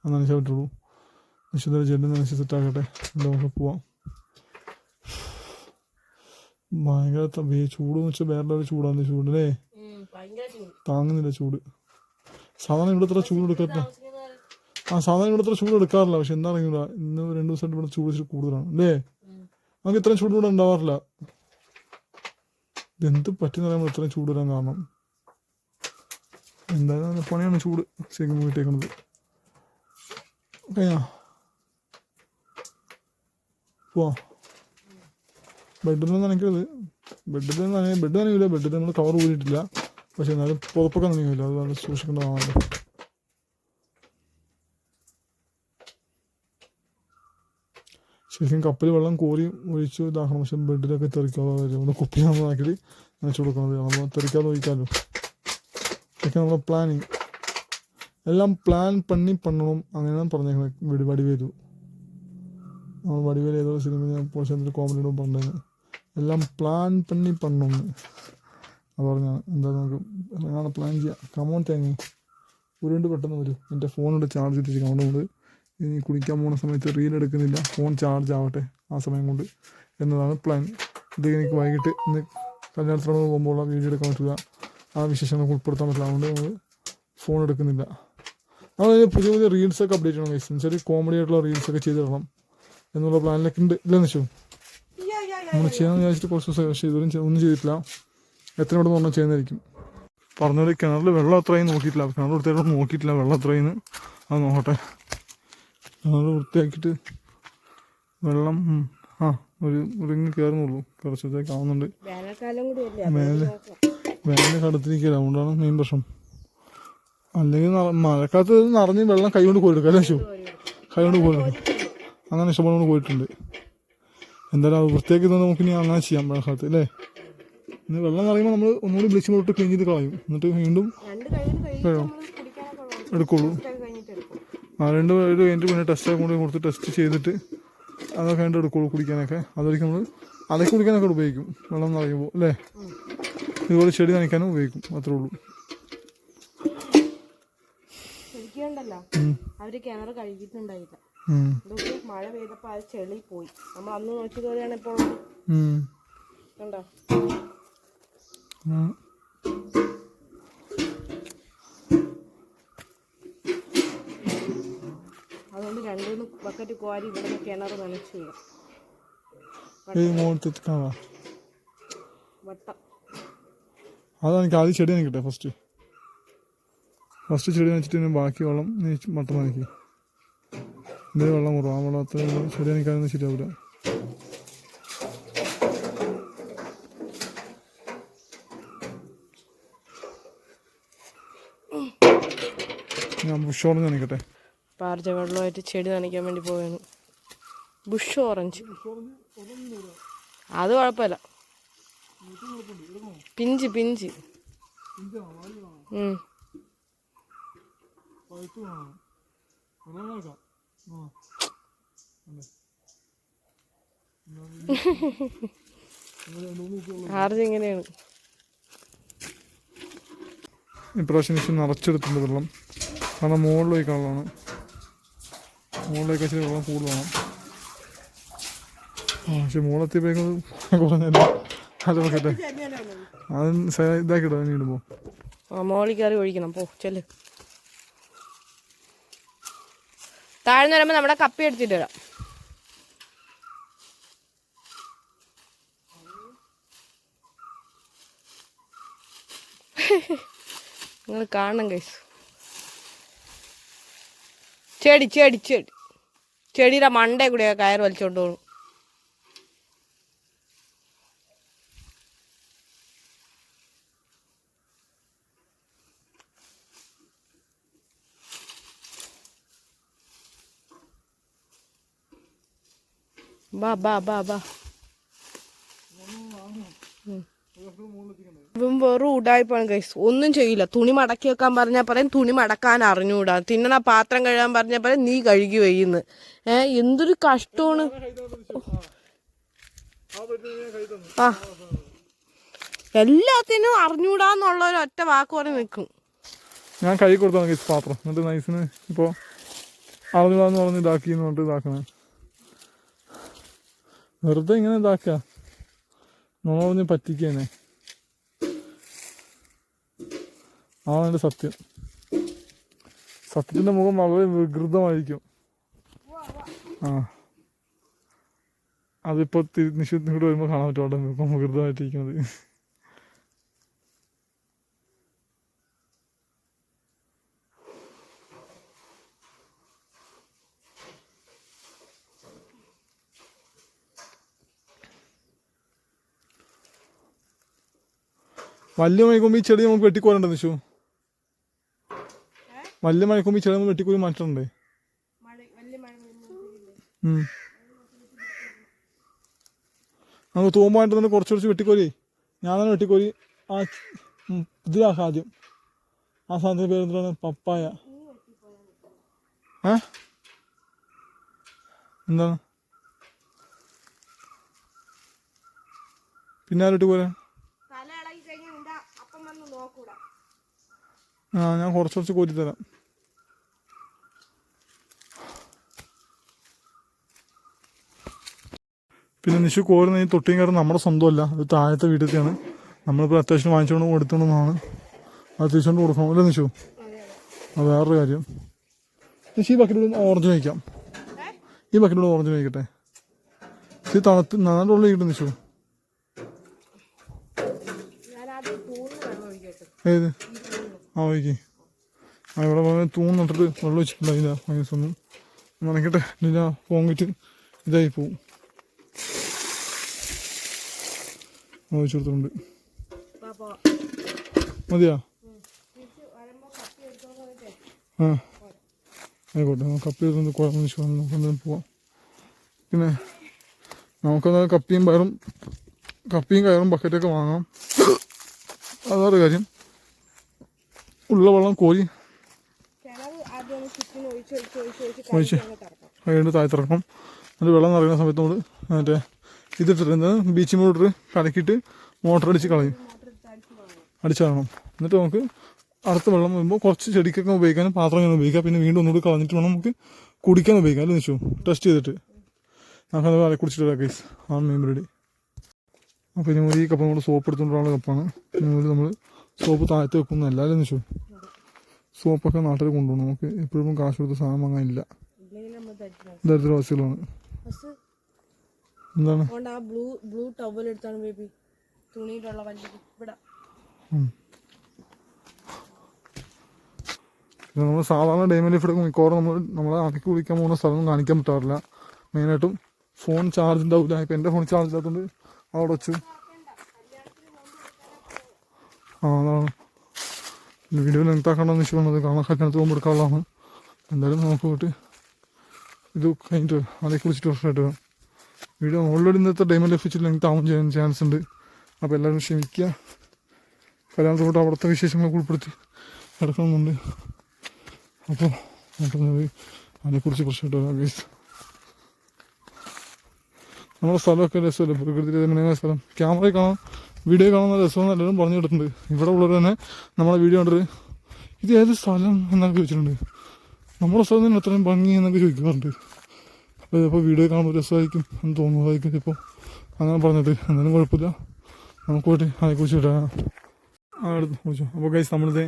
അത് നനച്ചാൽ വിട്ടുള്ളൂ. നിഷു ജെല്ല് നനച്ച് സെറ്റാക്കട്ടെ. നമുക്ക് പോവാം. ഭയങ്കര ചൂടെന്ന് വെച്ചാൽ വേറെ ഒരു ചൂടാണ് ചൂടല്ലേ, താങ്ങുന്നില്ല ചൂട്. സാധാരണ ഇവിടെ ഇത്ര ചൂട് എടുക്കാറില്ല. സാധാരണ ഇവിടെ ഇത്ര ചൂട് എടുക്കാറില്ല, പക്ഷെ എന്താ അറിയില്ല, ഇന്ന് 2 ദിവസമായിട്ട് ഇവിടെ ചൂട് ഇച്ചിരി കൂടുതലാണ് അല്ലേ. നമുക്ക് ഇത്രയും ചൂട് ഇവിടെ ഉണ്ടാവാറില്ല. ഇതെന്ത് പറ്റുന്ന പറയുമ്പോൾ ഇത്രയും ചൂട് വരാൻ കാരണം എന്തായാലും പണിയാണ് ചൂട് ശരിക്കും വീട്ടേക്കുന്നത്. പോവാ. ബെഡിലൊന്നും നനയ്ക്കരുത്. ബെഡ് നനയില്ല. ബെഡിൽ നമ്മൾ കവർ ഊരിയിട്ടില്ല, പക്ഷെ എന്നാലും പുറപ്പൊക്കെ നനയില്ല. അത് നല്ല സൂക്ഷിക്കേണ്ടതാണല്ലോ. ശരിക്കും കപ്പിൽ വെള്ളം കോരി ഒഴിച്ച് ഇതാക്കണം, പക്ഷെ ബെഡിലൊക്കെ തെറിക്കാതെ നമ്മുടെ കുപ്പി നമ്മൾ ആക്കിയിട്ട് നനച്ചു കൊടുക്കുന്നത്, നമ്മൾ തെറിക്കാതെ ഒഴിക്കാമല്ലോ. ഇതൊക്കെ നമ്മുടെ പ്ലാനിങ്. എല്ലാം പ്ലാൻ പണ്ണണം അങ്ങനെയാണ് പറഞ്ഞേക്കുന്നത്. വടിവേലു നമ്മൾ വടിവേലു ഏതോ സിനിമ ഞാൻ പോഷത്തിൽ കോമഡിയോടും പറഞ്ഞത്, എല്ലാം പ്ലാൻ പണ്ണണം അത് പറഞ്ഞാണ്. എന്താ നമുക്ക് നാളെ പ്ലാൻ ചെയ്യാം. കമോൺ തേങ്ങ ഉരുണ്ട് പെട്ടെന്ന് വരും. എൻ്റെ ഫോണിൻ്റെ ചാർജ് ഇട്ടിട്ട് അതുകൊണ്ട് ഇനി കുടിക്കാൻ പോകുന്ന സമയത്ത് റീൽ എടുക്കുന്നില്ല, ഫോൺ ചാർജ് ആവട്ടെ ആ സമയം കൊണ്ട് എന്നതാണ് പ്ലാൻ. ഇത് എനിക്ക് വൈകിട്ട് ഇന്ന് കല്യാണത്തിനോട് പോകുമ്പോൾ വീഡിയോ എടുക്കാൻ പറ്റില്ല, ആ വിശേഷങ്ങൾക്ക് ഉൾപ്പെടുത്താൻ പറ്റില്ല. അതുകൊണ്ട് നമ്മൾ ഫോൺ എടുക്കുന്നില്ല. നമ്മൾ പുതിയ റീൽസൊക്കെ അപ്ഡേറ്റ് ചെയ്യണം ഗൈസ്. എന്നുവെച്ചാൽ കോമഡി ആയിട്ടുള്ള റീൽസൊക്കെ ചെയ്തിടണം എന്നുള്ള പ്ലാനിലൊക്കെ ഉണ്ട്. ഇല്ലെന്ന് വെച്ചു നമ്മൾ ചെയ്യാമെന്ന് വിചാരിച്ചിട്ട് കുറച്ച് ദിവസം, പക്ഷേ ഇതുവരും ഒന്നും ചെയ്തിട്ടില്ല. എത്ര ഇവിടെ പറഞ്ഞാൽ ചെയ്യുന്നതായിരിക്കും. പറഞ്ഞൊരു കിണറിൽ വെള്ളം എത്രയും നോക്കിയിട്ടില്ല, കിണർ വൃത്തിയായിട്ട് നോക്കിയിട്ടില്ല വെള്ളം എത്രയെന്ന്. അത് നോക്കട്ടെ. കിണർ വൃത്തിയാക്കിയിട്ട് വെള്ളം ഒരു റിങ് കയറുന്നുള്ളൂ, കുറച്ചത്തേക്ക് ആവുന്നുണ്ട്. വേനൽ കടത്തിരിക്കില്ല, അതുകൊണ്ടാണ് മെയിൻ പ്രശ്നം. അല്ലെങ്കിൽ മഴക്കാലത്ത് നിറഞ്ഞ് വെള്ളം കൈ കൊണ്ട് പോയെടുക്കാം അല്ലേ? കൈ കൊണ്ട് പോയെടുക്കാം. അങ്ങനെ ഇഷ്ടംപോലെ പോയിട്ടുണ്ട്. എന്തായാലും അത് വൃത്തിയാക്കി തന്നെ നമുക്ക് ഇനി അങ്ങനെ ചെയ്യാം മഴക്കാലത്ത് അല്ലേ. ഇന്ന് വെള്ളം കളയുമ്പോൾ നമ്മൾ ഒന്നുകൂടി ബ്ലീച്ചിങ് പൗഡർ ക്ലീൻ ചെയ്ത് കളയും, എന്നിട്ട് വീണ്ടും എടുക്കുള്ളൂ. 2 കഴിഞ്ഞിട്ട് പിന്നെ ടെസ്റ്റൊക്കെ കൊണ്ട് കൊടുത്ത് ടെസ്റ്റ് ചെയ്തിട്ട് അതൊക്കെ കഴിഞ്ഞിട്ട് എടുക്കുള്ളൂ കുടിക്കാനൊക്കെ. അതൊരിക്കും നമ്മൾ അതൊക്കെ കുടിക്കാനൊക്കെ ഉപയോഗിക്കും വെള്ളം നിറയുമ്പോൾ അല്ലേ. ഇതുപോലെ ചെടി നനയ്ക്കാനും ഉപയോഗിക്കും, അത്രേ ഉള്ളൂ. അവര് കിണർ കഴുകിയിട്ടുണ്ടായില്ല, മഴ പെയ്തപ്പോ അത് ചെളി പോയി. നമ്മൾ അന്ന് നോക്കിയതുപോലെയാണ് ഇപ്പോൾ കണ്ടോ. അതുകൊണ്ട് 2-3 ബക്കറ്റ് കോരി ഇവിടെ കിണർ നനച്ചു വട്ടം. അതെനിക്ക് ആദ്യം ചെടി നനയ്ക്കട്ടെ. ഫസ്റ്റ് ചെടി നനച്ചിട്ട് ബാക്കി വെള്ളം മട്ടം നനയ്ക്കും. ഇതിൽ വെള്ളം കുറവ്, ആ വെള്ളത്തിൽ ചെടി നനയ്ക്കാനൊന്നും ശരിയാവില്ല. ഞാൻ ബുഷ് ഓറഞ്ച് നനയ്ക്കട്ടെ. പാർജ വെള്ളമായിട്ട് ചെടി നനയ്ക്കാൻ വേണ്ടി പോവാണ്. ബുഷ് ഓറഞ്ച് അത് കുഴപ്പമില്ല, പിഞ്ച് ആർജ് ഇങ്ങനെയാണ്. ഇപ്രാവശ്യം നിറച്ചെടുത്തിട്ടുണ്ട് വെള്ളം, കാരണം മുകളിലേക്ക് വെള്ളമാണ്. മുകളിലേക്ക് വെച്ചാൽ വെള്ളം കൂടുതലാണ്. പക്ഷെ മുകളെത്തിയപ്പോഴേക്കും കുറഞ്ഞല്ലേ. അത് നോക്കട്ടെ, അത് ഇതാക്കിയിട്ടോ ഇടുമ്പോ മോളിൽ കയറി ഒഴിക്കണം. പോ ചെല്ല്. താഴ്ന്നു വരുമ്പോ നമ്മുടെ കപ്പി എടുത്തിട്ട് വരാം. നിങ്ങൾ കാണണം ഗൈസ്. ചെടിയുടെ മണ്ടേ കൂടെയാ കയർ വലിച്ചോണ്ട് പോകും. ബാ ഇവൻ വെറും ഉടായിപ്പാണ് ഗൈസ്. ഒന്നും ചെയ്യില്ല. തുണി മടക്കി വെക്കാൻ പറഞ്ഞാൽ പറയും തുണി മടക്കാൻ അറിഞ്ഞൂടാ. തിന്നണ പാത്രം കഴുകാൻ പറഞ്ഞാൽ പറയും നീ കഴുകി വയ്യുന്നു. എന്തൊരു കഷ്ടമാണ്. എല്ലാത്തിനും അറിഞ്ഞൂടാന്നുള്ള ഒരു ഒറ്റ വാക്ക് പറഞ്ഞ് നിൽക്കും. ഞാൻ കൈ കൊടുത്താണ് ഗൈസ് പാത്രം, എന്നിട്ട് നൈസിന് ഇപ്പോൾ അറിഞ്ഞൂടാന്ന് പറഞ്ഞ് ഇതാക്കി ഇതാക്കണേ. വെറുതെ ഇങ്ങനെ ഇതാക്കുക. നോളെ പറ്റിക്കന്നെ ആണ് എൻ്റെ സത്യം. സത്യത്തിൻ്റെ മുഖം വളരെ വികൃതമായിരിക്കും. ആ അതിപ്പോൾ നിശ്ചിതയോട് വരുമ്പോൾ കാണാൻ പറ്റും മുഖം വികൃതമായിട്ടിരിക്കുന്നത്. വലിയ മഴക്കുമ്പോൾ ഈ ചെടി നമുക്ക് വെട്ടിക്കോരണ്ടേ നിശു? വലിയ മഴക്കുമ്പോൾ ഈ ചെടി നമുക്ക് വെട്ടിക്കോരി മാറ്റണ്ടേ? നമുക്ക് തൂമ്പായിട്ട് തന്നെ കുറച്ച് വെട്ടിക്കോരി. ഞാൻ തന്നെ വെട്ടിക്കോരി ആ ഇതിലാക്കാം ആദ്യം. ആ സാധനത്തിൻ്റെ പേര് എന്താണ്? പപ്പായ. എന്താണ് പിന്നെ ആരും വെട്ടിക്കോരാ? ഞാൻ കുറച്ച് കോരി തരാം. പിന്നെ നിശു കോരുന്ന ഈ തൊട്ടിയും കാരണം നമ്മുടെ സ്വന്തമല്ല, അത് താഴത്തെ വീട്ടിലത്തെയാണ്. നമ്മളിപ്പോൾ അത്യാവശ്യം വാങ്ങിച്ചുകൊണ്ട് എടുത്തുകൊണ്ടാണ് അത് തിരിച്ചുകൊണ്ട് കൊടുക്കണം അല്ലേ നിശു? അത് വേറൊരു കാര്യം. നിശു ഈ ബക്കറ്റിലൂടെ ഓറഞ്ച് കഴിക്കാം. ഈ ബക്കറ്റിലൂടെ ഓറഞ്ച് കഴിക്കട്ടെ. ഇത് തണുത്ത് നന്നായിട്ട് ഉള്ളിൽ കിട്ടും നിശു. ഏത്? ആ ഒഴിക്കേ. ആ ഇവിടെ തൂണ് നട്ടിട്ട് വെള്ളം വെച്ചിട്ടുണ്ടായില്ല. മൈനസൊന്നും നനയ്ക്കട്ടെ, ഇല്ല പോങ്ങിട്ട് ഇതായി പോവും. ഒഴിച്ചു കൊടുത്തിട്ടുണ്ട്. മതിയാ? ആ ആയിക്കോട്ടെ. കപ്പി എടുത്തുകൊണ്ട് കുഴപ്പം പോവാം. പിന്നെ നമുക്കെന്നാൽ കപ്പിയും കയറും ബക്കറ്റൊക്കെ വാങ്ങാം. അതാണ് കാര്യം. ഉള്ള വെള്ളം കോരി ഒഴിച്ച് കഴിയുമ്പോൾ താഴ്ത്തിറക്കണം. എന്നിട്ട് വെള്ളം നിറയുന്ന സമയത്ത് നമ്മൾ മറ്റേ ഇതിട്ടിട്ട് ബീച്ച് മോട്ടർ കലക്കിയിട്ട് മോട്ടർ അടിച്ച് കളയും. അടിച്ച് കളയണം. എന്നിട്ട് നമുക്ക് അടുത്ത വെള്ളം വരുമ്പോൾ കുറച്ച് ചെടിക്കൊക്കെ ഉപയോഗിക്കാനും പാത്രം ഉപയോഗിക്കാം. പിന്നെ വീണ്ടും ഒന്നുകൂടി കളഞ്ഞിട്ട് വേണം നമുക്ക് കുടിക്കാൻ ഉപയോഗിക്കാം. അല്ലേ നിശ്ചയം? ടെസ്റ്റ് ചെയ്തിട്ട് നമുക്കത് വല കുടിച്ചിട്ട് വരാം ഗൈസ്. ആ മെയിൻ റെഡി. അപ്പോൾ ഇനി ഈ കപ്പ് നമ്മൾ സോപ്പ് എടുത്തുകൊണ്ടുള്ള കപ്പാണ്. ഇനി നമ്മൾ സോപ്പ് താഴ്ത്തി വെക്കുന്നതല്ല അല്ലേ നിശ്ചയം? സോപ്പൊക്കെ നാട്ടിൽ കൊണ്ടുപോകണം. നമുക്ക് എപ്പോഴും കാശ് കൊടുത്ത് സാധനം വാങ്ങാനില്ല. ദരിദ്രവാസികളാണ്. എന്താണ് നമ്മൾ സാധാരണ ഡൈമൻഡ് ലൈഫ് എടുക്കും. മിക്കവാറും നമ്മളെ അടക്കി കുളിക്കാൻ പോകുന്ന സ്ഥലം കാണിക്കാൻ പറ്റാറില്ല. മെയിനായിട്ടും ഫോൺ ചാർജ് ഉണ്ടാവില്ല. ഇപ്പം എൻ്റെ ഫോൺ ചാർജ് ഇല്ലാത്തതുകൊണ്ട് അവിടെ വെച്ചു. അതാണ് വീഡിയോ ലെങ്താക്കണ്ടെന്ന് വെച്ചിട്ടുള്ളത്. കാരണം കല്യാണത്തിൽ പോകുമ്പോൾ എടുക്കാനുള്ളതാണ്. എന്തായാലും നമുക്ക് പോയിട്ട് ഇത് കഴിഞ്ഞിട്ട് അതേ കുറിച്ചിട്ട് വർഷമായിട്ട് വരാം. വീഡിയോ ഓൾറെഡി ഇന്നത്തെ ഡൈമൻഡ് ലൈഫ് വെച്ചിട്ട് ലെങ്ത് ആവാൻ ചെയ്യാൻ ചാൻസ് ഉണ്ട്. അപ്പോൾ എല്ലാവരും ക്ഷമിക്കുക. കല്യാണത്തിൽ പോയിട്ട് അവിടുത്തെ വിശേഷങ്ങളൊക്കെ ഉൾപ്പെടുത്തി കിടക്കണമെന്നുണ്ട്. അപ്പോൾ നമുക്ക് അതിനെക്കുറിച്ച് കുറച്ചായിട്ട് വരാം ഗൈസ്. നമ്മുടെ സ്ഥലമൊക്കെ രസമല്ലേ? പ്രകൃതി രമണീയമായ സ്ഥലം. ക്യാമറയിൽ കാണാൻ വീഡിയോ കാണുന്ന രസമെന്ന് എല്ലാവരും പറഞ്ഞു കേട്ടിട്ടുണ്ട്. ഇവിടെ ഉള്ളവർ തന്നെ നമ്മളെ വീഡിയോ കണ്ടിട്ട് ഇത് ഏത് സ്ഥലം എന്നൊക്കെ ചോദിച്ചിട്ടുണ്ട്. നമ്മുടെ സ്ഥലത്തിന് എത്രയും ഭംഗി എന്നൊക്കെ ചോദിക്കാറുണ്ട്. അപ്പോൾ ചിലപ്പോൾ വീഡിയോ കാണുമ്പോൾ രസമായിരിക്കും എന്ന് തോന്നുന്നതായിരിക്കും ചിലപ്പോൾ അങ്ങനെ പറഞ്ഞിട്ട്. എന്തായാലും കുഴപ്പമില്ല, നമുക്ക് പോയിട്ട് അതേക്കുറിച്ച് ഇടാം. അടുത്ത് ചോദിച്ചു. അപ്പോൾ ഗൈസ് നമ്മളിത്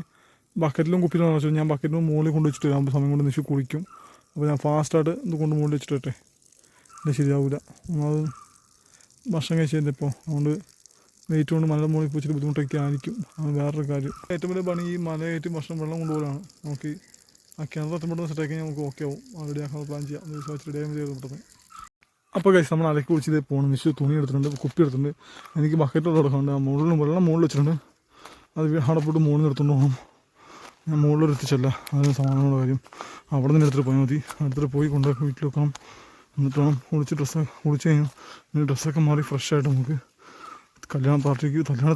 ബക്കറ്റിലും കുപ്പിയിലും വെച്ചു. ഞാൻ ബക്കറ്റിലും മുകളിൽ കൊണ്ട് വെച്ചിട്ട് വരാം. സമയം കൊണ്ട് നിശ്ചയം കുളിക്കും. അപ്പോൾ ഞാൻ ഫാസ്റ്റായിട്ട് ഇത് കൊണ്ട് മുകളിൽ വെച്ചിട്ട് വരട്ടെ. ഇത് ശരിയാവില്ല. അത് ഭക്ഷണം കഴിച്ചതിൻ്റെ ഇപ്പോൾ അതുകൊണ്ട് വെയിറ്റ് കൊണ്ട് മല മുകളിൽ പോയിട്ട് ബുദ്ധിമുട്ടൊക്കെ ആയിരിക്കും. അത് വേറൊരു കാര്യം. ഏറ്റവും വലിയ പണി ഈ മലയായിട്ട് ഭക്ഷണം വെള്ളം കൊണ്ടുപോകാനാണ്. നമുക്ക് ആ കിണർ എത്തുമ്പോഴത്തെ സെറ്റാക്കി നമുക്ക് ഓക്കെ ആവും. റെഡിയാക്കാൻ പ്ലാൻ ചെയ്യാം. റെഡിയാകുമ്പോൾ ചെയ്ത് പെട്ടെന്ന്. അപ്പോൾ കഴിച്ച് നമ്മൾ അലക്കി കുളിച്ചത് പോകണം. നിശ്ചയം തുണി എടുത്തിട്ടുണ്ട്, കുപ്പി എടുത്തിട്ടുണ്ട്. എനിക്ക് ബക്കറ്റിലുള്ള എടുക്കാറുണ്ട്. ആ മുകളിലും വെള്ളം മുകളിൽ വെച്ചിട്ടുണ്ട്. അത് അവിടെ പോയിട്ട് മുകളിൽ എടുത്തുകൊണ്ട് പോകണം. ഞാൻ മുകളിലൊരു എത്തിച്ചല്ല, അതിന് സമാധാനമുള്ള കാര്യം. അവിടെ നിന്ന് എടുത്തിട്ട് പോയാൽ മതി. എടുത്തിട്ട് പോയി കൊണ്ടുപോയി വീട്ടിൽ വെക്കണം. എന്നിട്ട് വേണം കുളിച്ച് കഴിഞ്ഞാൽ ഡ്രസ്സൊക്കെ മാറി ഫ്രഷായിട്ട് നമുക്ക് കല്യാണ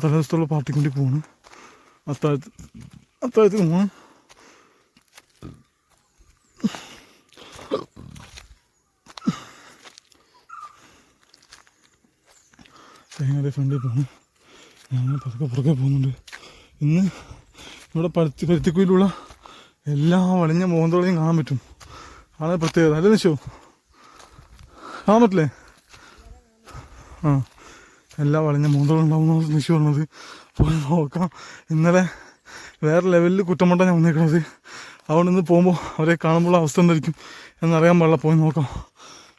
തലേദിവസത്തുള്ള പാർട്ടിക്ക് വേണ്ടി പോവാണ്. അത്താഴത്തിന് പോവാണ്. തേങ്ങയുടെ ഫ്രണ്ടിൽ പോകണം. ഞാൻ പതുക്കെ പുറകെ പോകുന്നുണ്ട്. ഇന്ന് ഇവിടെ പരുത്തിക്കുയിലുള്ള എല്ലാ വളിഞ്ഞ മോന്തോളയും കാണാൻ പറ്റും. ആണ് പ്രത്യേകത അല്ലേ നിശോ? കാണാൻ പറ്റില്ലേ? ആ എല്ലാ വളഞ്ഞ മൂന്തകളുണ്ടാവുന്ന നിശു പറഞ്ഞത്. പോയി നോക്കാം. ഇന്നലെ വേറെ ലെവലിൽ കുറ്റമട്ട ഞാൻ വന്നേക്കണത്. അതുകൊണ്ട് ഇന്ന് പോകുമ്പോൾ അവരെ കാണുമ്പോൾ അവസ്ഥ എന്തായിരിക്കും എന്നറിയാൻ പാടില്ല. പോയി നോക്കാം.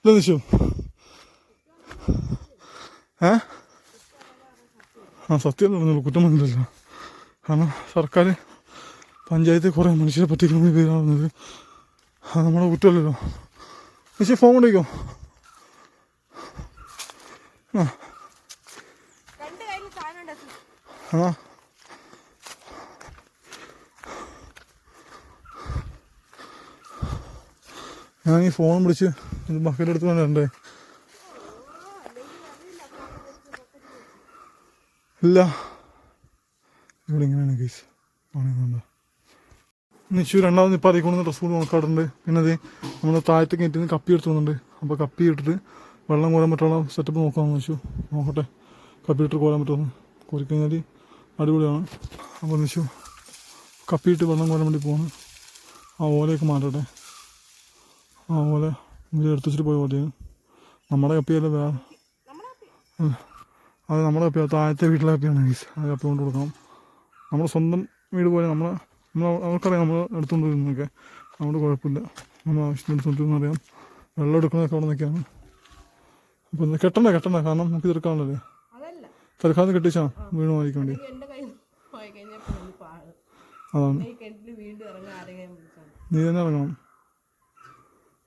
ഇല്ല നിശു? സത്യം പറഞ്ഞുള്ളൂ, കുറ്റം വന്നിട്ടില്ല. കാരണം സർക്കാർ പഞ്ചായത്ത് കുറേ മനുഷ്യരെ പറ്റിക്കുന്ന പേരാവുന്നത്. അത് നമ്മുടെ കുറ്റമല്ലല്ലോ. നിശു ഫോൺ കൊണ്ടിരിക്കോ? ഞാൻ ഈ ഫോൺ വിളിച്ച് ബക്കറ്റ് എടുത്ത് വേണ്ടേ? ഇല്ല, ഇവിടെ ഇങ്ങനെയാണ് കേസ്. ആണെന്നുണ്ടോ നിശ്ചയം രണ്ടാമത് ഇപ്പം അറിയിക്കൊണ്ടുവന്ന് ഡ്രസ്സ് കൂടി നോക്കാറുണ്ട്. പിന്നെ അത് നമ്മൾ താഴത്തെ കയറ്റിൽ നിന്ന് കപ്പി എടുത്തുന്നുണ്ട്. അപ്പോൾ കപ്പി ഇട്ടിട്ട് വെള്ളം കോരാൻ പറ്റുള്ള സെറ്റപ്പ് നോക്കാമെന്ന് വെച്ചു. നോക്കട്ടെ കപ്പി ഇട്ട് കോരാൻ പറ്റുമെന്ന്. കോരിക്കഴിഞ്ഞാൽ അടിപൊളിയാണ്. അപ്പോൾ നിശ്ചു കപ്പിയിട്ട് വെള്ളം കോരാൻ വേണ്ടി പോകുന്നു. ആ ഓലയൊക്കെ മാറ്റട്ടെ. ആ ഓല ഇവിടെ എടുത്ത് വെച്ചിട്ട് പോയ പോലെയാണ്. നമ്മുടെ കപ്പിയല്ല, വേറെ അത് നമ്മുടെ കപ്പിയാണ്. താഴത്തെ വീട്ടിലെ കപ്പിയാണ് ഗൈസ്. ആ കപ്പി കൊണ്ട് കൊടുക്കണം. നമ്മുടെ സ്വന്തം വീട് പോലെ അവർക്കറിയാം നമ്മൾ എടുത്തുകൊണ്ട് വരുന്നതൊക്കെ. അതുകൊണ്ട് കുഴപ്പമില്ല. നമ്മൾ ആവശ്യത്തിന് എടുത്തുകൊണ്ടിരുന്ന അറിയാം. വെള്ളം എടുക്കുന്നതൊക്കെ അവിടെ നിൽക്കുകയാണ്. അപ്പോൾ എന്താ കെട്ടണ്ട കാരണം നമുക്ക് തീർക്കാനുള്ളല്ലേ. തൽക്കാലം കെട്ടിച്ചാ വീണ് വാങ്ങിക്കാൻ വേണ്ടി. അതാണ് നീ തന്നെ ഇറങ്ങണം.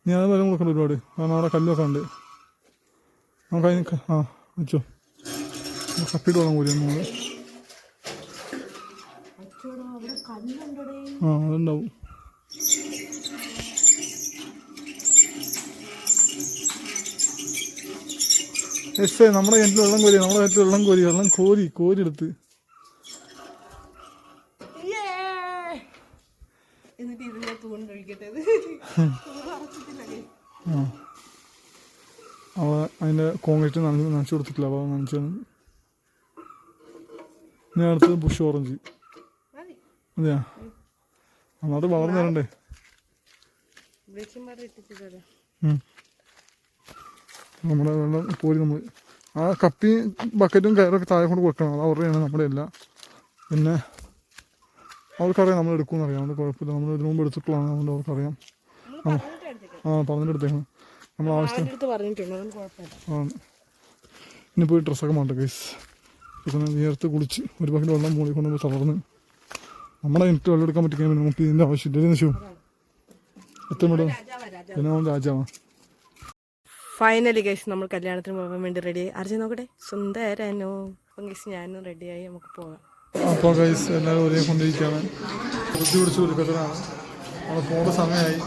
നീ അത് വില കൊടുക്കണ്ട ഒരുപാട്. കാരണം അവിടെ കല്ലൊക്കെ ഉണ്ട്. നമുക്ക് അതിന് വെച്ചോ കപ്പിയിട്ട് വെള്ളം കൂടി നമ്മള്. അതുണ്ടാവും. നമ്മുടെ കിണറ്റിൽ വെള്ളം കോരി എടുത്ത് അതിന്റെ കോൺക്രീറ്റ് നനച്ചു കൊടുത്തിട്ടില്ല. അപ്പോൾ നനച്ചാണ്. ഇനി അടുത്തത് ബുഷ് ഓറഞ്ച്. അതെയാ, അത് വളർന്നു തരണ്ടേ. നമ്മുടെ വെള്ളം കോരി നമ്മൾ ആ കപ്പി ബക്കറ്റും കയറൊക്കെ താഴെ കൊണ്ട് വെക്കണം. അത് അവരുടെയാണ്, നമ്മുടെ അല്ല. പിന്നെ അവർക്കറിയാം നമ്മൾ എടുക്കുമെന്നറിയാം. അതുകൊണ്ട് കുഴപ്പമില്ല. നമ്മൾ ഇതിനു മുമ്പ് എടുത്തിട്ടുള്ളതാണ്. അതുകൊണ്ട് അവർക്കറിയാം. പറഞ്ഞിട്ട് എടുത്തേക്കണം. നമ്മൾ ആവശ്യത്തിന് ഇനി പോയി ഡ്രസ്സൊക്കെ മാറ്റ കേസ്. പിന്നെ നേരത്തെ കുളിച്ച് ഒരു ബക്കറ്റ് വെള്ളം മൂളി കൊണ്ടുപോയി തളർന്ന് നമ്മുടെ എനിക്ക് വെള്ളം എടുക്കാൻ പറ്റിക്കാൻ നമുക്ക് ഇതിൻ്റെ ആവശ്യമില്ല. ശിവ എത്ര മേടം പിന്നെ നമ്മൾ രാജാവാണ്. ഫൈനലി ഗൈസ് നമ്മൾ കല്യാണത്തിന് പോകാൻ വേണ്ടി റെഡിയായി. അർജുൻ നോക്കട്ടെ സുന്ദരനോ. അപ്പം ഗൈസ് ഞാനും റെഡിയായി, നമുക്ക് പോകാം. അപ്പോൾ ഗൈസ് എല്ലാവരും ഒരേ കൊണ്ടിരിക്കുകയാണ്. ബുദ്ധി പിടിച്ച് കൊടുക്കലാണ്. നമ്മൾ പോകേണ്ട സമയമായി.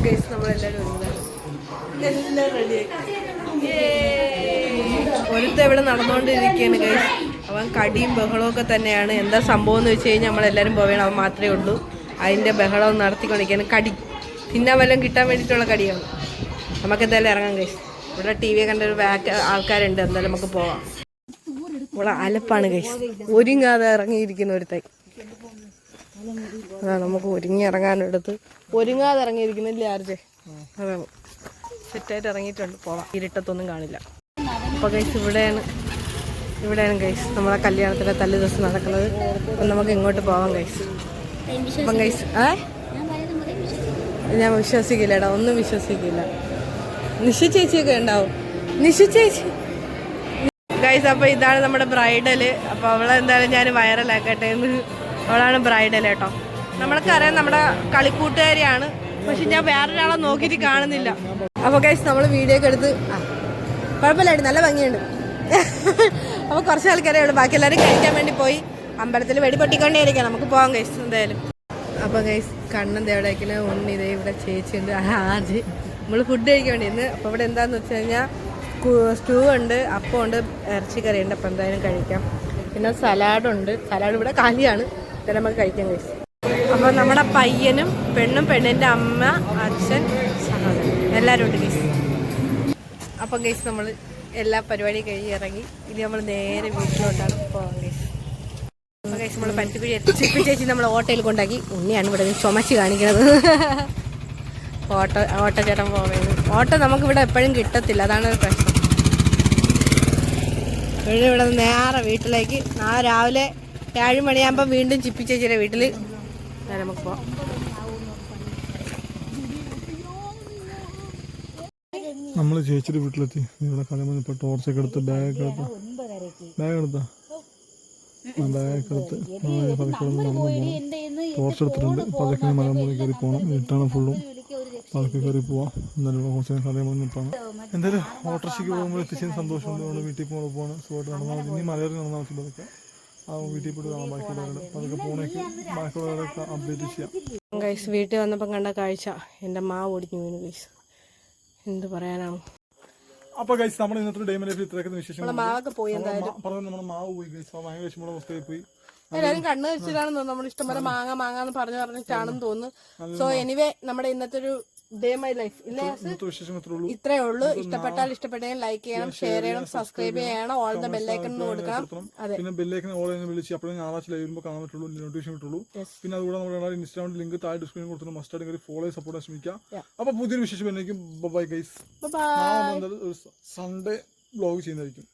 ഗൈസ് നമ്മളെല്ലാവരും എല്ലാം റെഡിയായി. ഒരുത്ത ഇവിടെ നടന്നുകൊണ്ടിരിക്കുകയാണ് ഗൈസ്. അവൻ കടിയും ബഹളവും ഒക്കെ തന്നെയാണ്. എന്താ സംഭവം എന്ന് വെച്ച് കഴിഞ്ഞാൽ നമ്മളെല്ലാവരും പോവുകയാണ്. അവൻ മാത്രമേ ഉള്ളൂ അതിൻ്റെ ബഹളം നടത്തിക്കൊണ്ടിരിക്കുകയാണ്. കടി തിന്നാൻ വല്ലതും കിട്ടാൻ വേണ്ടിയിട്ടുള്ള കടിയാണ്. നമുക്ക് എന്തായാലും ഇറങ്ങാം ഗൈസ്. ഇവിടെ ടി വി കണ്ട ഒരു ബാക്ക് ആൾക്കാരുണ്ട്. എന്തായാലും നമുക്ക് പോവാം. ഇവിടെ അലപ്പാണ് ഗൈസ്. ഒരുങ്ങാതെ ഇറങ്ങിയിരിക്കുന്ന ഒരുത്തൈ. അതാ നമുക്ക് ഒരുങ്ങി ഇറങ്ങാനെടുത്ത് ഒരുങ്ങാതെ ഇറങ്ങിയിരിക്കുന്നില്ല ആർജെ. അതാണ് സെറ്റായിട്ട് ഇറങ്ങിയിട്ടുണ്ട്. പോവാം. ഇരുട്ടത്തൊന്നും കാണില്ല. അപ്പോൾ ഗൈസ് ഇവിടെയാണ് ഗൈസ് നമ്മളെ കല്യാണത്തിൻ്റെ തലേ ദിവസം നടക്കുന്നത്. അപ്പം നമുക്ക് ഇങ്ങോട്ട് പോവാം ഗൈസ്. അപ്പം ഗൈസ് ഞാൻ വിശ്വസിക്കില്ലടാ, ഒന്നും വിശ്വസിക്കില്ല. നിഷു ചേച്ചിയൊക്കെ ഉണ്ടാവും. നിഷു ചേച്ചി ഗൈസ്. അപ്പോൾ ഇതാണ് നമ്മുടെ ബ്രൈഡല്. അപ്പോൾ അവളെന്തായാലും ഞാൻ വൈറലാക്കട്ടെ എന്ന്. അവളാണ് ബ്രൈഡൽ കേട്ടോ. നമ്മൾക്കറിയാം നമ്മുടെ കളിക്കൂട്ടുകാരിയാണ്. പക്ഷെ ഞാൻ വേറൊരാളെ നോക്കിയിട്ട് കാണുന്നില്ല. അപ്പോൾ ഗൈസ് നമ്മൾ വീഡിയോ ഒക്കെ എടുത്ത് കുഴപ്പമില്ലായിരുന്നു, നല്ല ഭംഗിയുണ്ട്. അപ്പോൾ കുറച്ച് ആൾക്കാരേ ഉള്ളൂ, ബാക്കി എല്ലാവരും കഴിക്കാൻ വേണ്ടി പോയി. അമ്പലത്തിൽ വെടി പൊട്ടിക്കൊണ്ടേയിരിക്കാം. നമുക്ക് പോകാം ഗൈസ് എന്തായാലും. അപ്പോൾ ഗൈസ് കണ്ണൻ ദേവടേക്കിന് ഉണ്ണി ഇതേ ഇവിടെ ചേച്ചിയുണ്ട്. ആദ്യം നമ്മൾ ഫുഡ് കഴിക്കാൻ വേണ്ടി ഇന്ന്. അപ്പോൾ ഇവിടെ എന്താണെന്ന് വെച്ച് കഴിഞ്ഞാൽ സ്റ്റൂ ഉണ്ട്, അപ്പം ഉണ്ട്, ഇറച്ചിക്കറി ഉണ്ട്. അപ്പോൾ എന്തായാലും കഴിക്കാം. പിന്നെ സലാഡുണ്ട്. സലാഡ് ഇവിടെ കാലിയാണ്. ഇതെല്ലാം നമുക്ക് കഴിക്കാം ഗൈസ്. അപ്പോൾ നമ്മുടെ പയ്യനും പെണ്ണും പെണ്ണിൻ്റെ അമ്മ അച്ഛൻ സഹോദരൻ എല്ലാവരും ഉണ്ട് ഗൈസ്. അപ്പം ഗൈസ് നമ്മൾ എല്ലാ പരിപാടിയും കഴിഞ്ഞ് ഇറങ്ങി. ഇനി നമ്മൾ നേരെ വീട്ടിലോട്ടാണ് പോകാൻ ഗൈസ്. അപ്പം ഗൈസ് നമ്മൾ പറ്റുകുഴി ചിപ്പി ചേച്ചി നമ്മൾ ഓട്ടോയിൽ കൊണ്ടാക്കി. ഉണ്ണിയാണ് ഇവിടെ ചുമച്ച് കാണിക്കുന്നത്. ഓട്ടോ ചേട്ടൻ പോവേന്ന്. ഓട്ടോ നമുക്കിവിടെ എപ്പോഴും കിട്ടത്തില്ല, അതാണ് ഒരു പ്രശ്നം. ഇവിടെ നേരെ വീട്ടിലേക്ക് നാളെ രാവിലെ 7 മണിയാകുമ്പോൾ വീണ്ടും ചിപ്പിച്ചേച്ചിയുടെ വീട്ടിൽ നമുക്ക് പോവാം. നമ്മൾ ചേച്ചിയുടെ വീട്ടിലെത്തി. ഇവിടെ കലമ ഇപ്പോൾ ടോർച്ചൊക്കെ എടുത്ത് ബാഗൊക്കെ എടുത്ത് പതുക്കെ നടന്നു പോകണം. ടോർച്ച് എടുത്തിട്ടുണ്ട്. പതുക്കെ മലമുറി കയറി പോകണം. വീട്ടാണ് ഫുള്ളും. പതുക്കെ കയറി പോവാം. എന്തായാലും കുറച്ച് നേരം കലമ നിൽപ്പാണ്. എന്തായാലും ഓട്ടോറിക്ഷയ്ക്ക് പോകുമ്പോൾ എത്തിച്ചതിന് സന്തോഷമുണ്ട്. അതുകൊണ്ട് വീട്ടിൽ പോകാൻ സുഖമായിട്ട് നടന്നാൽ മതി. ഇനി മലയേറി നടന്നാൽ മതി. പതുക്കെ ആ വീട്ടിൽ പോയിട്ട് കാണാം ബാക്കിയുള്ളവരുടെ. പതുക്കെ പോണേക്ക് ബാക്കിയുള്ളവരൊക്കെ അപ്ഡേറ്റ് ചെയ്യാം. ഗൈസ് വീട്ടിൽ വന്നപ്പോൾ കണ്ട കാഴ്ച, എൻ്റെ മാവ് ഒടിഞ്ഞു വീണു ഗൈസ്. എന്ത് പറയാനാണ്. അപ്പൊ ഗൈസ് നമ്മുടെ ഇന്നത്തെ ഡേ ലൈഫിൽ ഇത്രയൊക്കെ വിശേഷം മാവൊക്കെ പോയി. എന്തായാലും നമ്മുടെ മാവ് പോയി ഗൈസ്. ഭയങ്കര വിഷമമുള്ള അവസ്ഥയായി പോയി. എല്ലാവരും കണ്ണ് വെച്ചിട്ടാണെന്ന് തോന്നുന്നു. നമ്മൾ ഇഷ്ടംപോലെ മാങ്ങാന്ന് പറഞ്ഞിട്ടാണെന്ന് തോന്നുന്നു. സോ എനിവേ നമ്മുടെ ഇന്നത്തെ ഒരു ഡേ മൈ ലൈഫ് ഇല്ലേ, ഇത്രേ ഉള്ളൂ. ഇഷ്ടപ്പെട്ടാൽ ലൈക്ക് ചെയ്യണം, ഷെയർ ചെയ്യണം, സബ്സ്ക്രൈബ് ചെയ്യണം, ഓൾ ദ ബെല്ലൈക്കൺ കൊടുക്കണം. അതെ, പിന്നെ ബെല്ലൈക്കൺ ഓൾ വിളിച്ച് അപ്പോഴേ ഞായറാഴ്ച ലൈവ് വരുമ്പോൾ കാണാൻ പറ്റുള്ളൂ, നോട്ടിഫിക്കേഷൻ കിട്ടുള്ളൂ. പിന്നെ അതുകൂടെ നമ്മുടെ ഇൻസ്റ്റാഗ്രാം ലിങ്ക് താഴെ ഡിസ്ക്രിപ്ഷനിൽ കൊടുത്തിട്ട് മസ്റ്റായിട്ട് കയറി ഫോളോ ചെയ്ത് സപ്പോർട്ട് ശ്രമിക്കാം. അപ്പൊ പുതിയൊരു വിശേഷം എന്നായിരിക്കും. Bye guys. സൺഡേ വ്ലോഗ് ചെയ്യുന്നതായിരിക്കും.